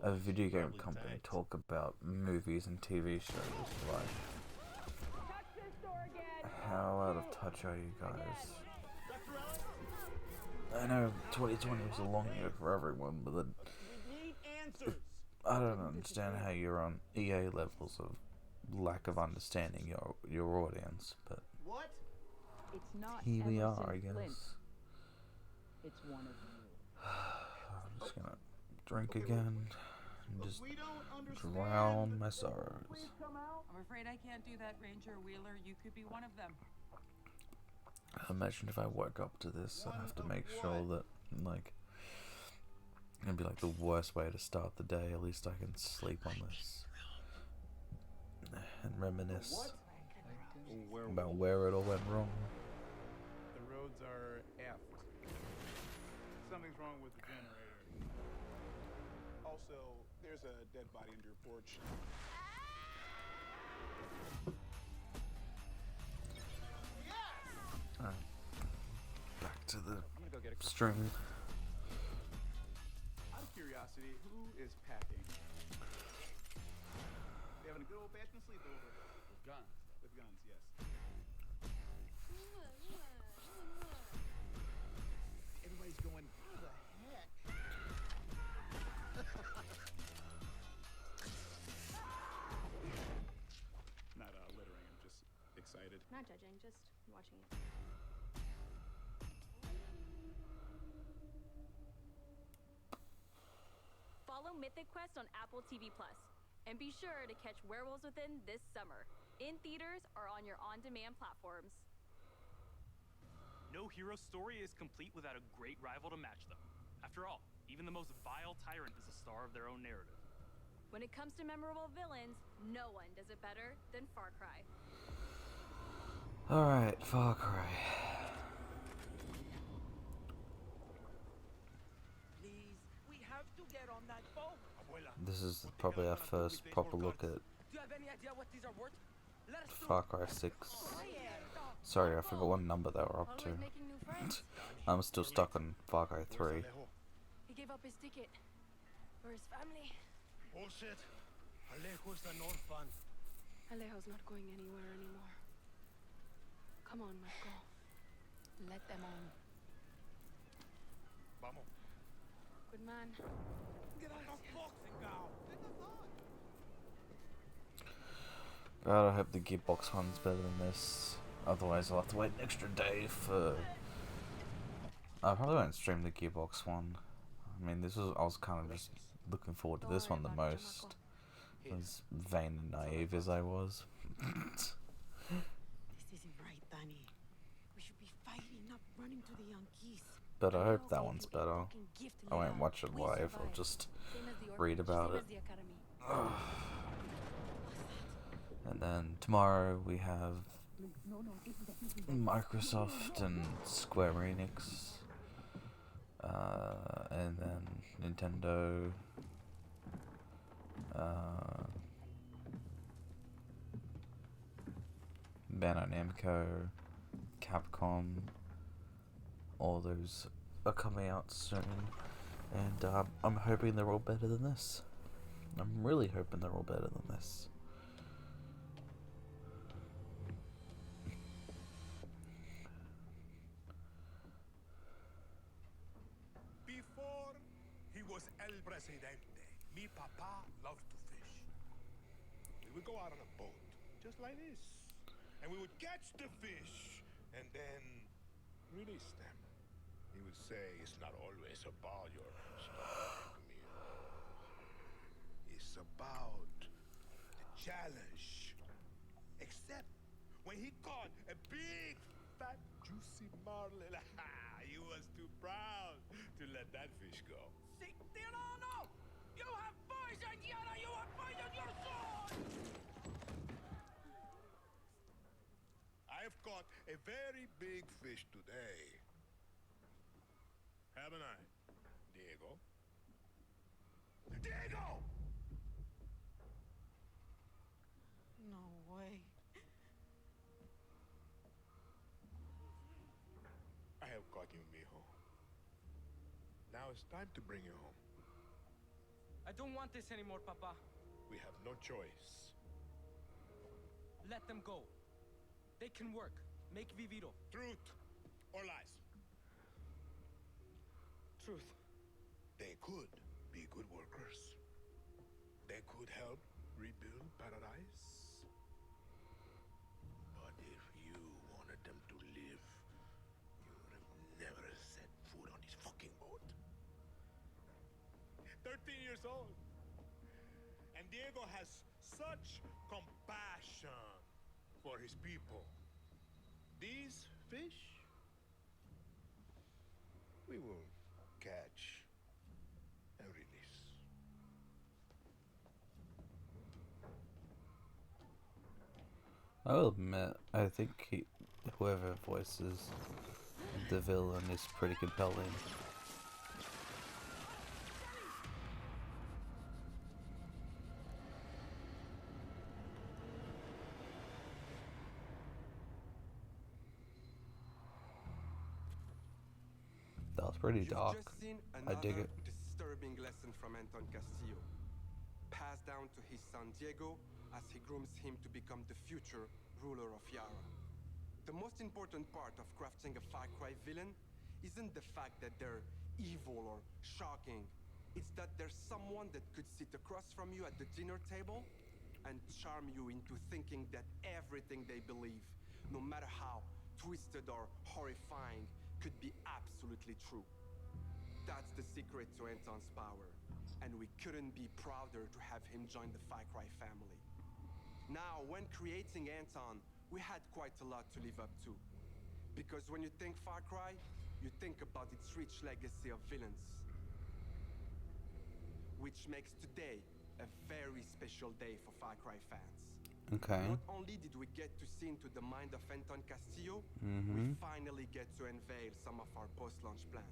a video game company talk about movies and TV shows. Like, how out of touch are you guys? I know 2020 was a long year for everyone, but I don't understand how you're on EA levels of lack of understanding your audience, but what? It's not here we Emerson are, I guess. Flint. It's one of you. I'm just gonna drink again and just drown my sorrows. I'm afraid I can't do that, Ranger Wheeler. You could be one of them. Imagine if I woke up to this, I'd have to make sure that, like, it'd be like the worst way to start the day. At least I can sleep on this and reminisce about where it all went wrong. The roads are effed. Something's wrong with the generator. Also, there's a dead body under your porch. Back to the string. Out of curiosity, who is packing? They having a good old-fashioned sleepover. With guns. With guns, yes. Everybody's going, how the heck? Not littering, I'm just excited. Not judging, just watching it. Follow Mythic Quest on Apple TV+, and be sure to catch Werewolves Within this summer, in theaters or on your on-demand platforms. No hero story is complete without a great rival to match them. After all, even the most vile tyrant is a star of their own narrative. When it comes to memorable villains, no one does it better than Far Cry. Alright, Far Cry. Please, we have to get on that boat. This is probably our first proper look at Do you have any idea what these are worth? Let us Far Cry 6. Sorry, I forgot what number they were up to. I'm still stuck on Far Cry 3. He gave up his ticket for his family. Bullshit. Alejo's an orphan. Alejo's not going anywhere anymore. Come on, Marco. Let them on. Vamos. Good man. Get out of boxing now. God, I hope the Gearbox one's better than this. Otherwise, I'll have to wait an extra day for. I probably won't stream the Gearbox one. I mean, I was kind of just looking forward to this one the most. As vain and naive as I was. This isn't right, Danny. We should be fighting, not running to the Yankees. But I hope that one's better. I won't watch it live, I'll just read about it. And then tomorrow we have Microsoft and Square Enix. And then Nintendo. Bandai Namco, Capcom, all those are coming out soon, and I'm hoping they're all better than this. I'm really hoping they're all better than this. Before he was El Presidente, mi papa loved to fish. We would go out on a boat, just like this. And we would catch the fish and then release them. He would say, it's not always about your stomach meal. It's about the challenge. Except when he caught a big, fat, juicy marlin, he was too proud to let that fish go. See, Tirano! You have poisoned Yana! You have poisoned your sword! I've caught a very big fish today. Haven't I, Diego? Diego! No way. I have caught you, mijo. Now it's time to bring you home. I don't want this anymore, Papa. We have no choice. Let them go. They can work. Make Viviro. Truth or lies? Truth. They could be good workers. They could help rebuild paradise. But if you wanted them to live, you would have never set foot on this fucking boat. 13 years old. And Diego has such compassion for his people. These fish, we will catch and release. I will admit, I think whoever voices the villain is pretty compelling. That was pretty dark. I dig it. Disturbing lesson from Anton Castillo, passed down to his son Diego as he grooms him to become the future ruler of Yara. The most important part of crafting a Far Cry villain isn't the fact that they're evil or shocking. It's that there's someone that could sit across from you at the dinner table and charm you into thinking that everything they believe, no matter how twisted or horrifying, could be absolutely true. That's the secret to Anton's power, and we couldn't be prouder to have him join the Far Cry family. Now, when creating Anton, we had quite a lot to live up to. Because when you think Far Cry, you think about its rich legacy of villains. Which makes today a very special day for Far Cry fans. Okay. Not only did we get to see into the mind of Anton Castillo, we finally get to unveil some of our post-launch plans.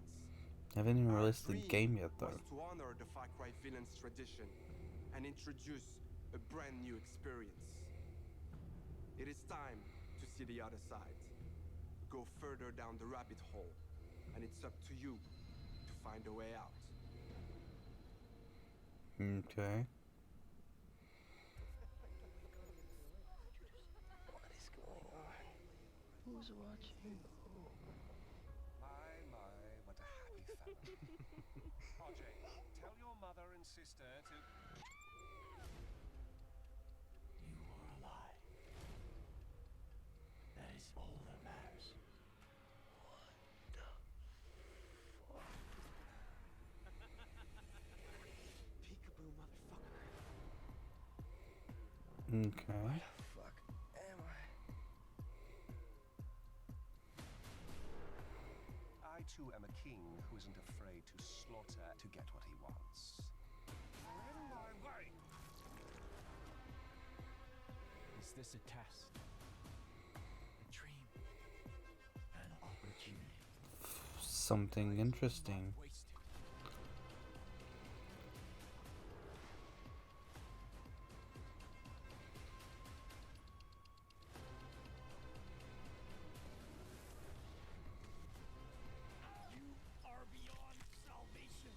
Haven't even Our released the dream game yet, though. was to honor the Far Cry villain's tradition and introduce a brand new experience. It is time to see the other side. Go further down the rabbit hole, and it's up to you to find a way out. Okay. What is going on? Who's watching? My, what a happy family. RJ, tell your mother and sister to... You are alive. That is all that matters. Peekaboo, motherfucker. Okay. Where the fuck am I too am a king who isn't afraid to slaughter to get what he wants. In my way. Is this a test? A dream? An opportunity? Something interesting. You are beyond salvation.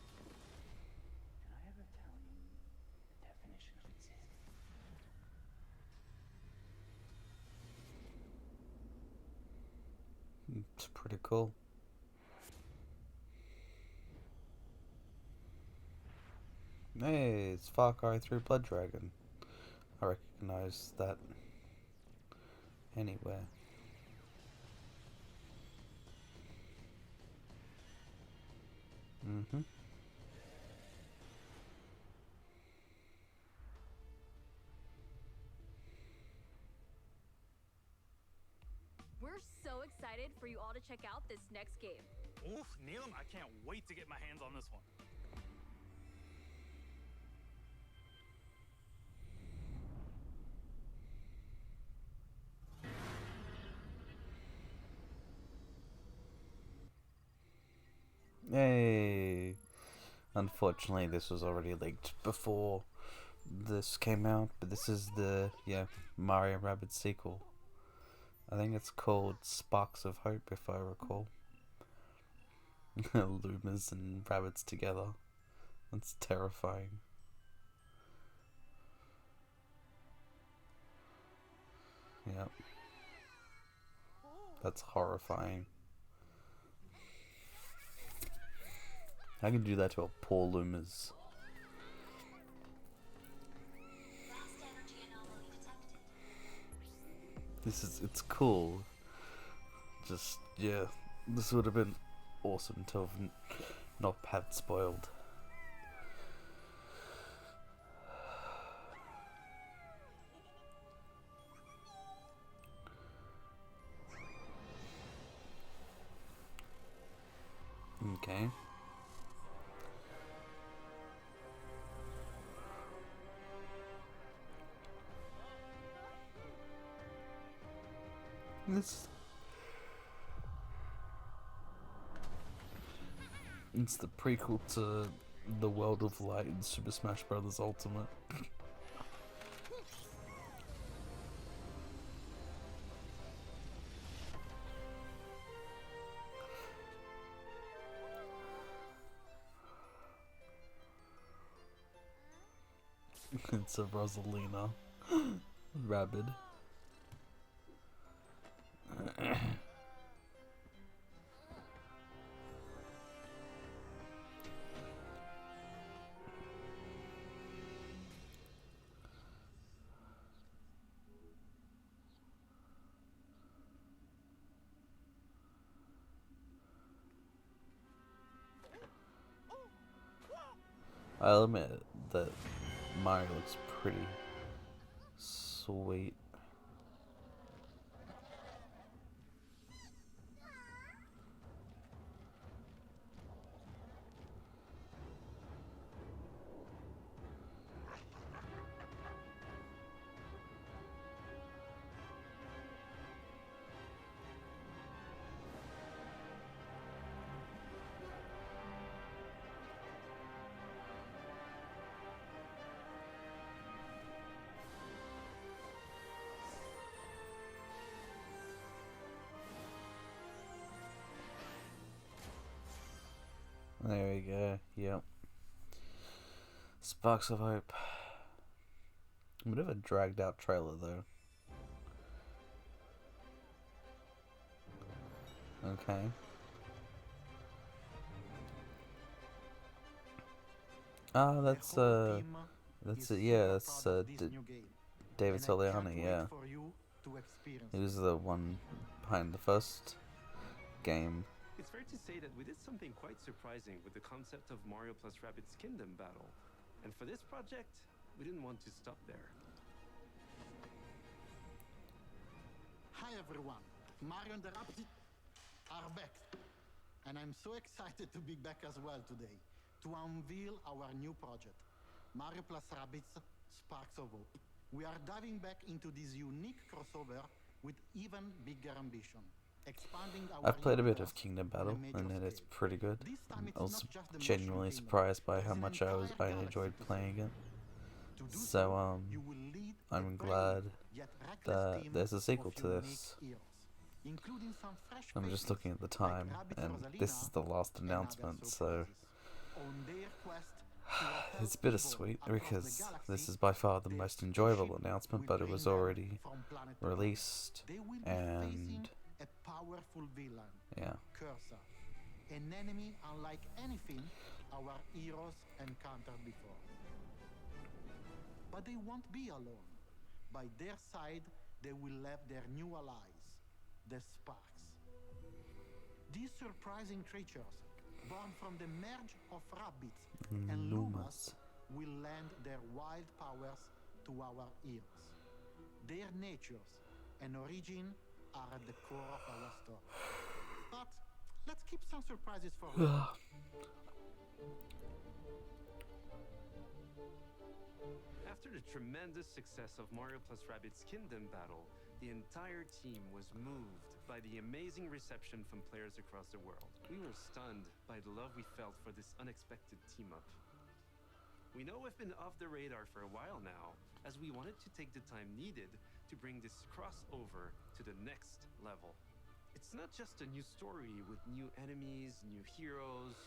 Can I ever tell you the definition of sin? It's pretty cool. Hey, it's Far Cry 3 Blood Dragon. I recognize that anywhere. We're so excited for you all to check out this next game. Oof, Neelam, I can't wait to get my hands on this one. Hey. Unfortunately, this was already leaked before this came out, but this is the Mario Rabbids sequel. I think it's called Sparks of Hope, if I recall. Lumas and rabbits together. That's terrifying. Yep. That's horrifying. I can do that to a poor Lumas. It's cool. Just, yeah, this would have been awesome to have not had spoiled. Okay. It's the prequel to The World of Light in Super Smash Bros. Ultimate. It's a Rosalina Rabbid. I'll admit that Mario looks pretty sweet. There we go. Yep. Sparks of Hope. A bit of a dragged out trailer though. Okay. Ah, that's David Soliani, yeah. He was the one behind the first game. It's fair to say that we did something quite surprising with the concept of Mario plus Rabbids Kingdom Battle. And for this project, we didn't want to stop there. Hi everyone, Mario and the Rabbids are back. And I'm so excited to be back as well today to unveil our new project, Mario plus Rabbids Sparks of Hope. We are diving back into this unique crossover with even bigger ambition. I've played a bit of Kingdom Battle, and it's pretty good. I was genuinely surprised by how much I enjoyed playing it. So I'm glad that there's a sequel to this. I'm just looking at the time, and this is the last announcement, so it's bittersweet because this is by far the most enjoyable announcement, but it was already released, and a powerful villain, yeah. Cursor, an enemy unlike anything our heroes encountered before. But they won't be alone. By their side, they will have their new allies, the Sparks. These surprising creatures, born from the merge of Rabbids and Lumas, will lend their wild powers to our heroes. Their natures and origin are at the core of our story. But let's keep some surprises for later. After the tremendous success of Mario plus Rabbids Kingdom Battle, the entire team was moved by the amazing reception from players across the world. We were stunned by the love we felt for this unexpected team-up. We know we've been off the radar for a while now, as we wanted to take the time needed to bring this crossover to the next level. It's not just a new story with new enemies, new heroes.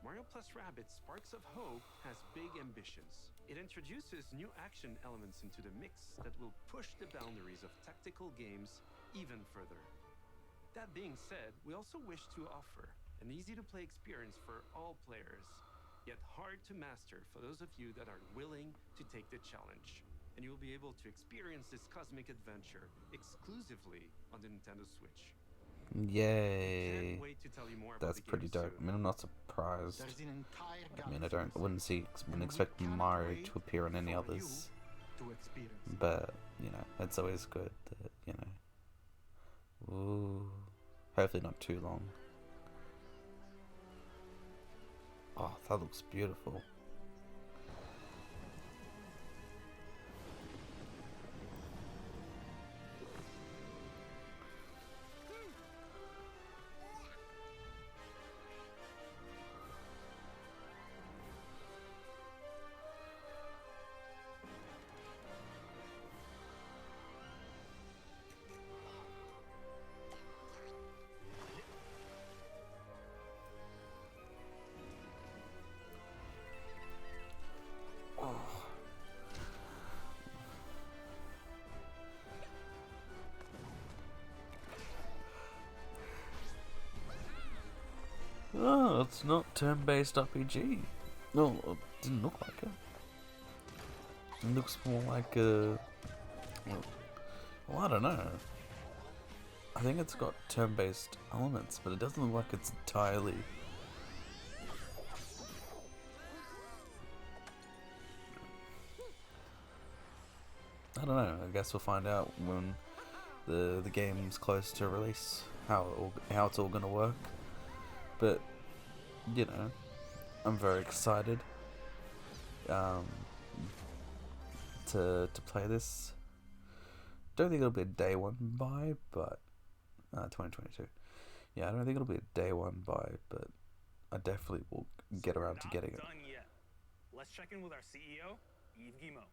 Mario plus Rabbids Sparks of Hope has big ambitions. It introduces new action elements into the mix that will push the boundaries of tactical games even further. That being said, we also wish to offer an easy-to-play experience for all players, yet hard to master for those of you that are willing to take the challenge. And you will be able to experience this cosmic adventure exclusively on the Nintendo Switch. Yay! Can't wait to tell you more That's about the pretty game dope. soon. I mean, I'm not surprised. I mean, I wouldn't expect Mario to appear on any others. But, you know, it's always good that, you know. Ooh. Hopefully not too long. Oh, that looks beautiful. Oh, it's not turn-based RPG. No, it didn't look like it. It looks more like a... Well, I don't know. I think it's got turn-based elements, but it doesn't look like it's entirely... I don't know. I guess we'll find out when the game's close to release how it's all gonna work. But you know, I'm very excited to play this. Don't think it'll be a day one buy, but 2022. Yeah, I don't think it'll be a day one buy, but I definitely will get around to getting it. Done yet. Let's check in with our CEO, Yves Guillemot.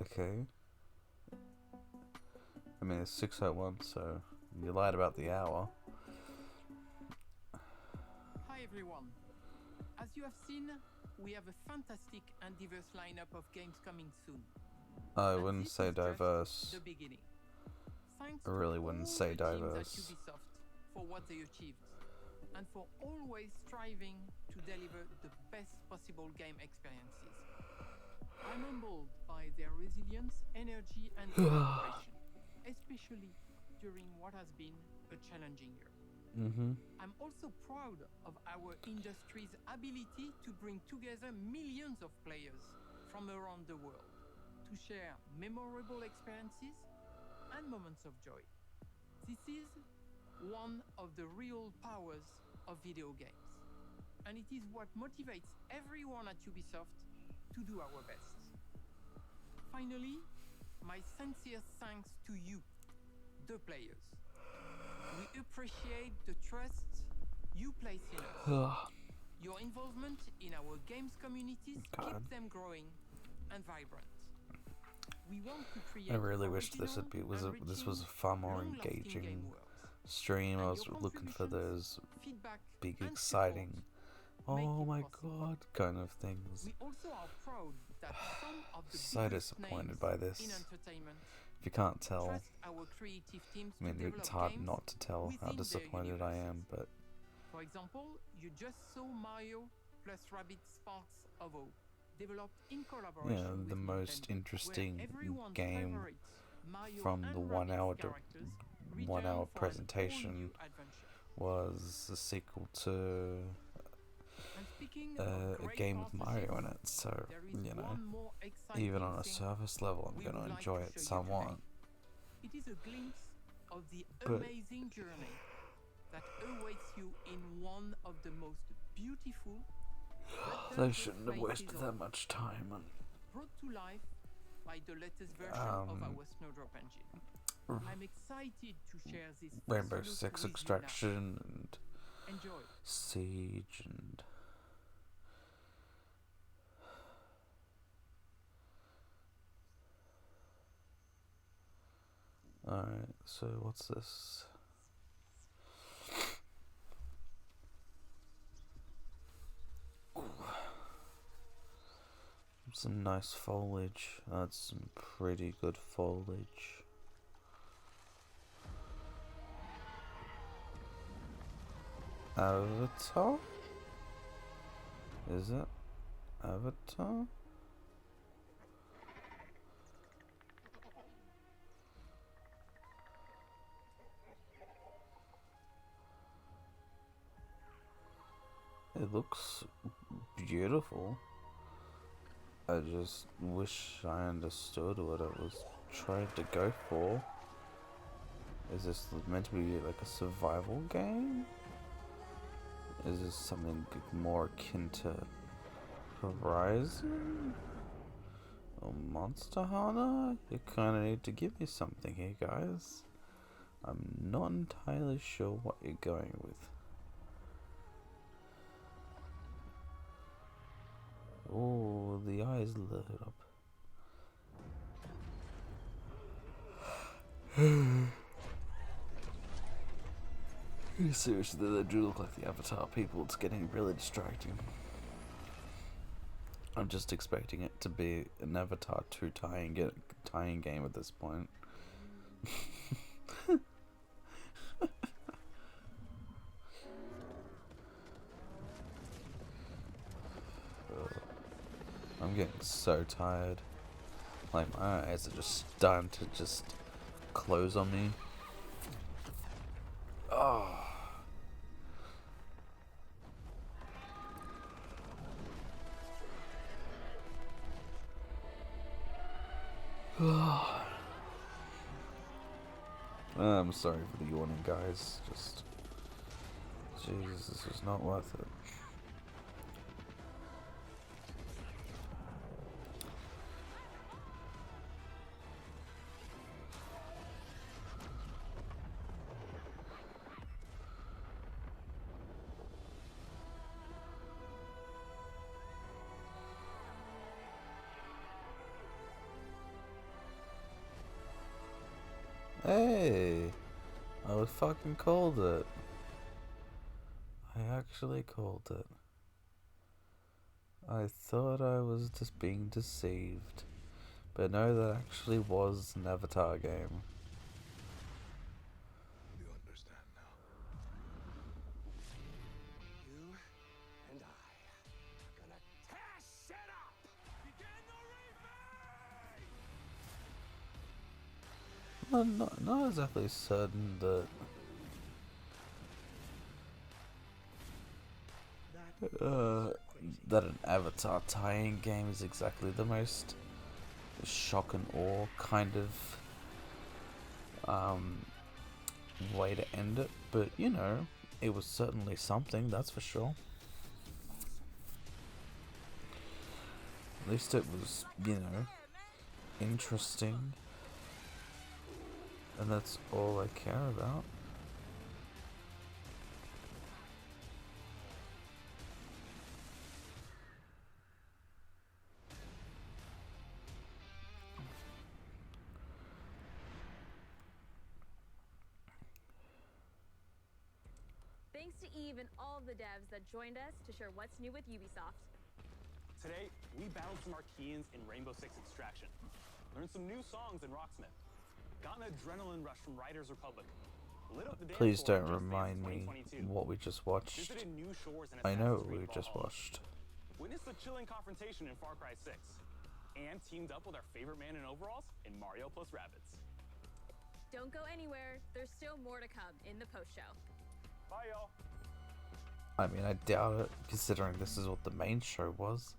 Okay. I mean, it's 6:01, so you lied about the hour. Hi everyone, As you have seen, we have a fantastic and diverse lineup of games coming soon. I And wouldn't this say is just diverse. the beginning. Thanks I really to wouldn't all say the teams at diverse. Ubisoft for what they achieved, and for always striving to deliver the best possible game experiences. I'm humbled by their resilience, energy, and collaboration, especially during what has been a challenging year. I'm also proud of our industry's ability to bring together millions of players from around the world to share memorable experiences and moments of joy. This is one of the real powers of video games, and it is what motivates everyone at Ubisoft to do our best. Finally, my sincere thanks to you, the players. We appreciate the trust you place in us. Your involvement in our games communities keeps them growing and vibrant. We want to create I really wish this was a far more engaging stream. I was looking for those big, exciting, oh my god kind of things. We also are proud that some of the So biggest disappointed names by this. in entertainment If you can't tell, trust our creative teams I mean, to develop it's hard games not to tell how within their disappointed I am, but For example, you just saw Mario plus Rabbids Sparks of Hope, developed in collaboration yeah, with the most Nintendo, interesting where everyone's game favorites, Mario from and the Rabbids characters, return 1 hour for an presentation all-new adventure. was a sequel to And speaking a of great game with Mario in it, partnerships, so there is you know, one more exciting even on a thing surface level, I'm we going would to like enjoy to it show you somewhat. today. It is a glimpse of the But- amazing journey that awaits you in one of the most beautiful They shouldn't have wasted that much time on brought to life by the latest version of our Snowdrop engine. I'm excited to share this Rainbow first look Six with you Extraction and now. Enjoy. Siege and alright, so what's this? Ooh. Some nice foliage. That's some pretty good foliage. Avatar? Is it? Avatar? It looks beautiful. I just wish I understood what it was trying to go for. Is this meant to be like a survival game? Is this something more akin to Horizon? Or Monster Hunter? You kinda need to give me something here, guys. I'm not entirely sure what you're going with. Oh, the eyes lit up. Seriously, they do look like the Avatar people. It's getting really distracting. I'm just expecting it to be an Avatar 2 tying game at this point. I'm getting so tired. Like, my eyes are just starting to just close on me. Oh. I'm sorry for the yawning, guys. Just, Jesus, this is not worth it. Hey, I fucking called it. I actually called it. I thought I was just being deceived. But no, that actually was an Avatar game. You understand now. You and I are gonna tear shit up! Begin the replay! Not exactly certain that an Avatar tie-in game is exactly the most shock and awe kind of way to end it, but you know, it was certainly something, that's for sure. At least it was, you know, interesting, and that's all I care about. Thanks to Eve and all the devs that joined us to share what's new with Ubisoft. Today, we battled some Archeans in Rainbow Six Extraction, learned some new songs in Rocksmith, got an adrenaline rush from Riders Republic, lit up the dance Please floor don't in Just Dance remind me 2022, what we just watched. visited new shores in I know Assassin's what we Creed just Valhalla, watched. witnessed a chilling confrontation in Far Cry 6, and teamed up with our favorite man in overalls in Mario plus Rabbids. Don't go anywhere, there's still more to come in the post-show. Bye, y'all. I mean, I doubt it, considering this is what the main show was.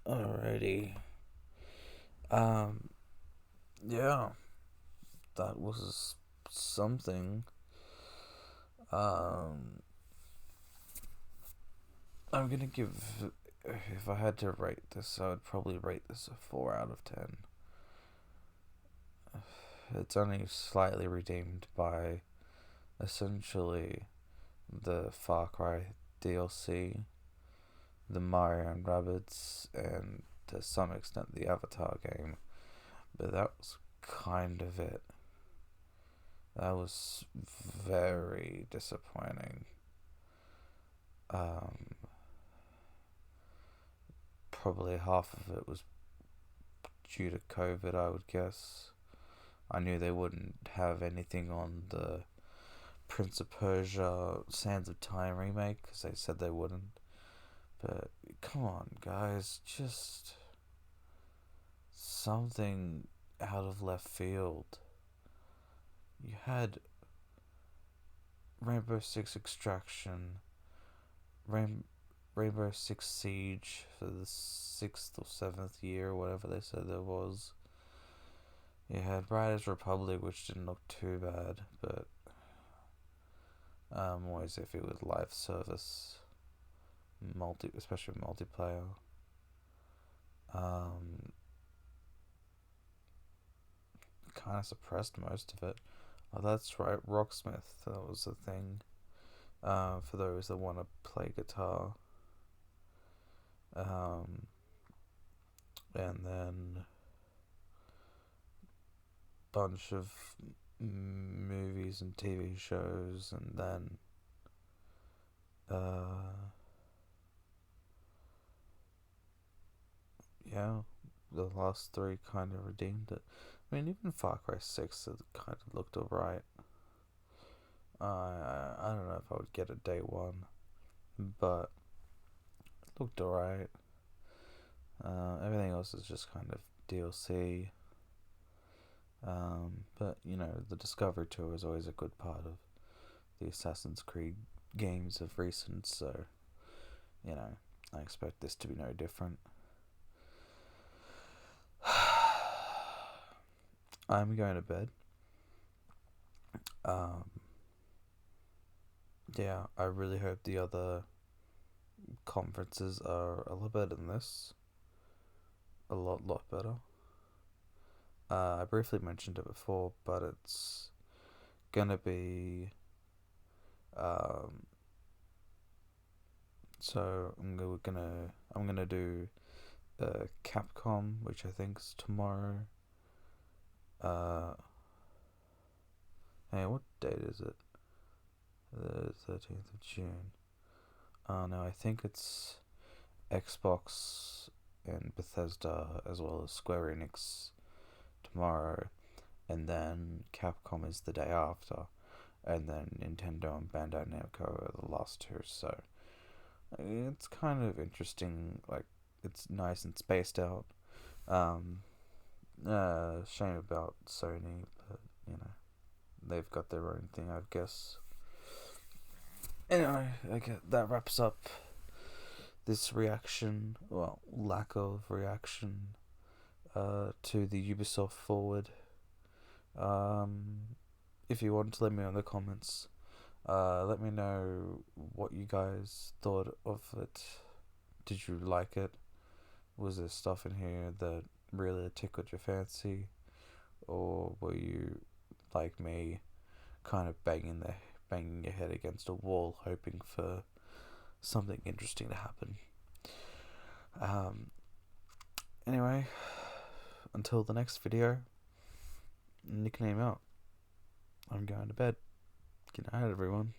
Alrighty. Yeah. That was something. I'm gonna give, if I had to rate this, I would probably rate this a 4 out of 10. It's only slightly redeemed by essentially the Far Cry DLC, the Mario and Rabbids, and to some extent the Avatar game. But that was kind of it. That was very disappointing. Probably half of it was due to COVID, I would guess. I knew they wouldn't have anything on the Prince of Persia Sands of Time remake, because they said they wouldn't. But come on, guys, just something out of left field. You had Rainbow Six Extraction, Rainbow Six Siege for the 6th or 7th year, whatever they said there was. You had Riders Republic, which didn't look too bad, but always iffy with live service, especially multiplayer. Kind of suppressed most of it. Oh, that's right, Rocksmith. That was the thing. For those that want to play guitar. And then bunch of movies and TV shows, and then yeah, the last 3 kind of redeemed it. I mean, even Far Cry 6 it kind of looked alright. I don't know if I would get it day one, but it looked alright. Everything else is just kind of DLC. But, you know, the Discovery Tour is always a good part of the Assassin's Creed games of recent, so, you know, I expect this to be no different. I'm going to bed. Yeah, I really hope the other conferences are a lot better than this. A lot better. I briefly mentioned it before, but it's gonna be so I'm gonna do Capcom, which I think is tomorrow, Hey, what date is it? The 13th of June. Oh no, I think it's Xbox and Bethesda as well as Square Enix tomorrow, and then Capcom is the day after, and then Nintendo and Bandai Namco are the last two. So it's kind of interesting. Like, it's nice and spaced out. Shame about Sony, but you know, they've got their own thing, I guess. Anyway, okay, that wraps up this reaction, well, lack of reaction, to the Ubisoft Forward. If you want to let me know in the comments, let me know what you guys thought of it. Did you like it? Was there stuff in here that really tickled your fancy? Or were you, like me, kind of banging your head against a wall hoping for something interesting to happen? Anyway, until the next video, NickName out. I'm going to bed. Good night, everyone.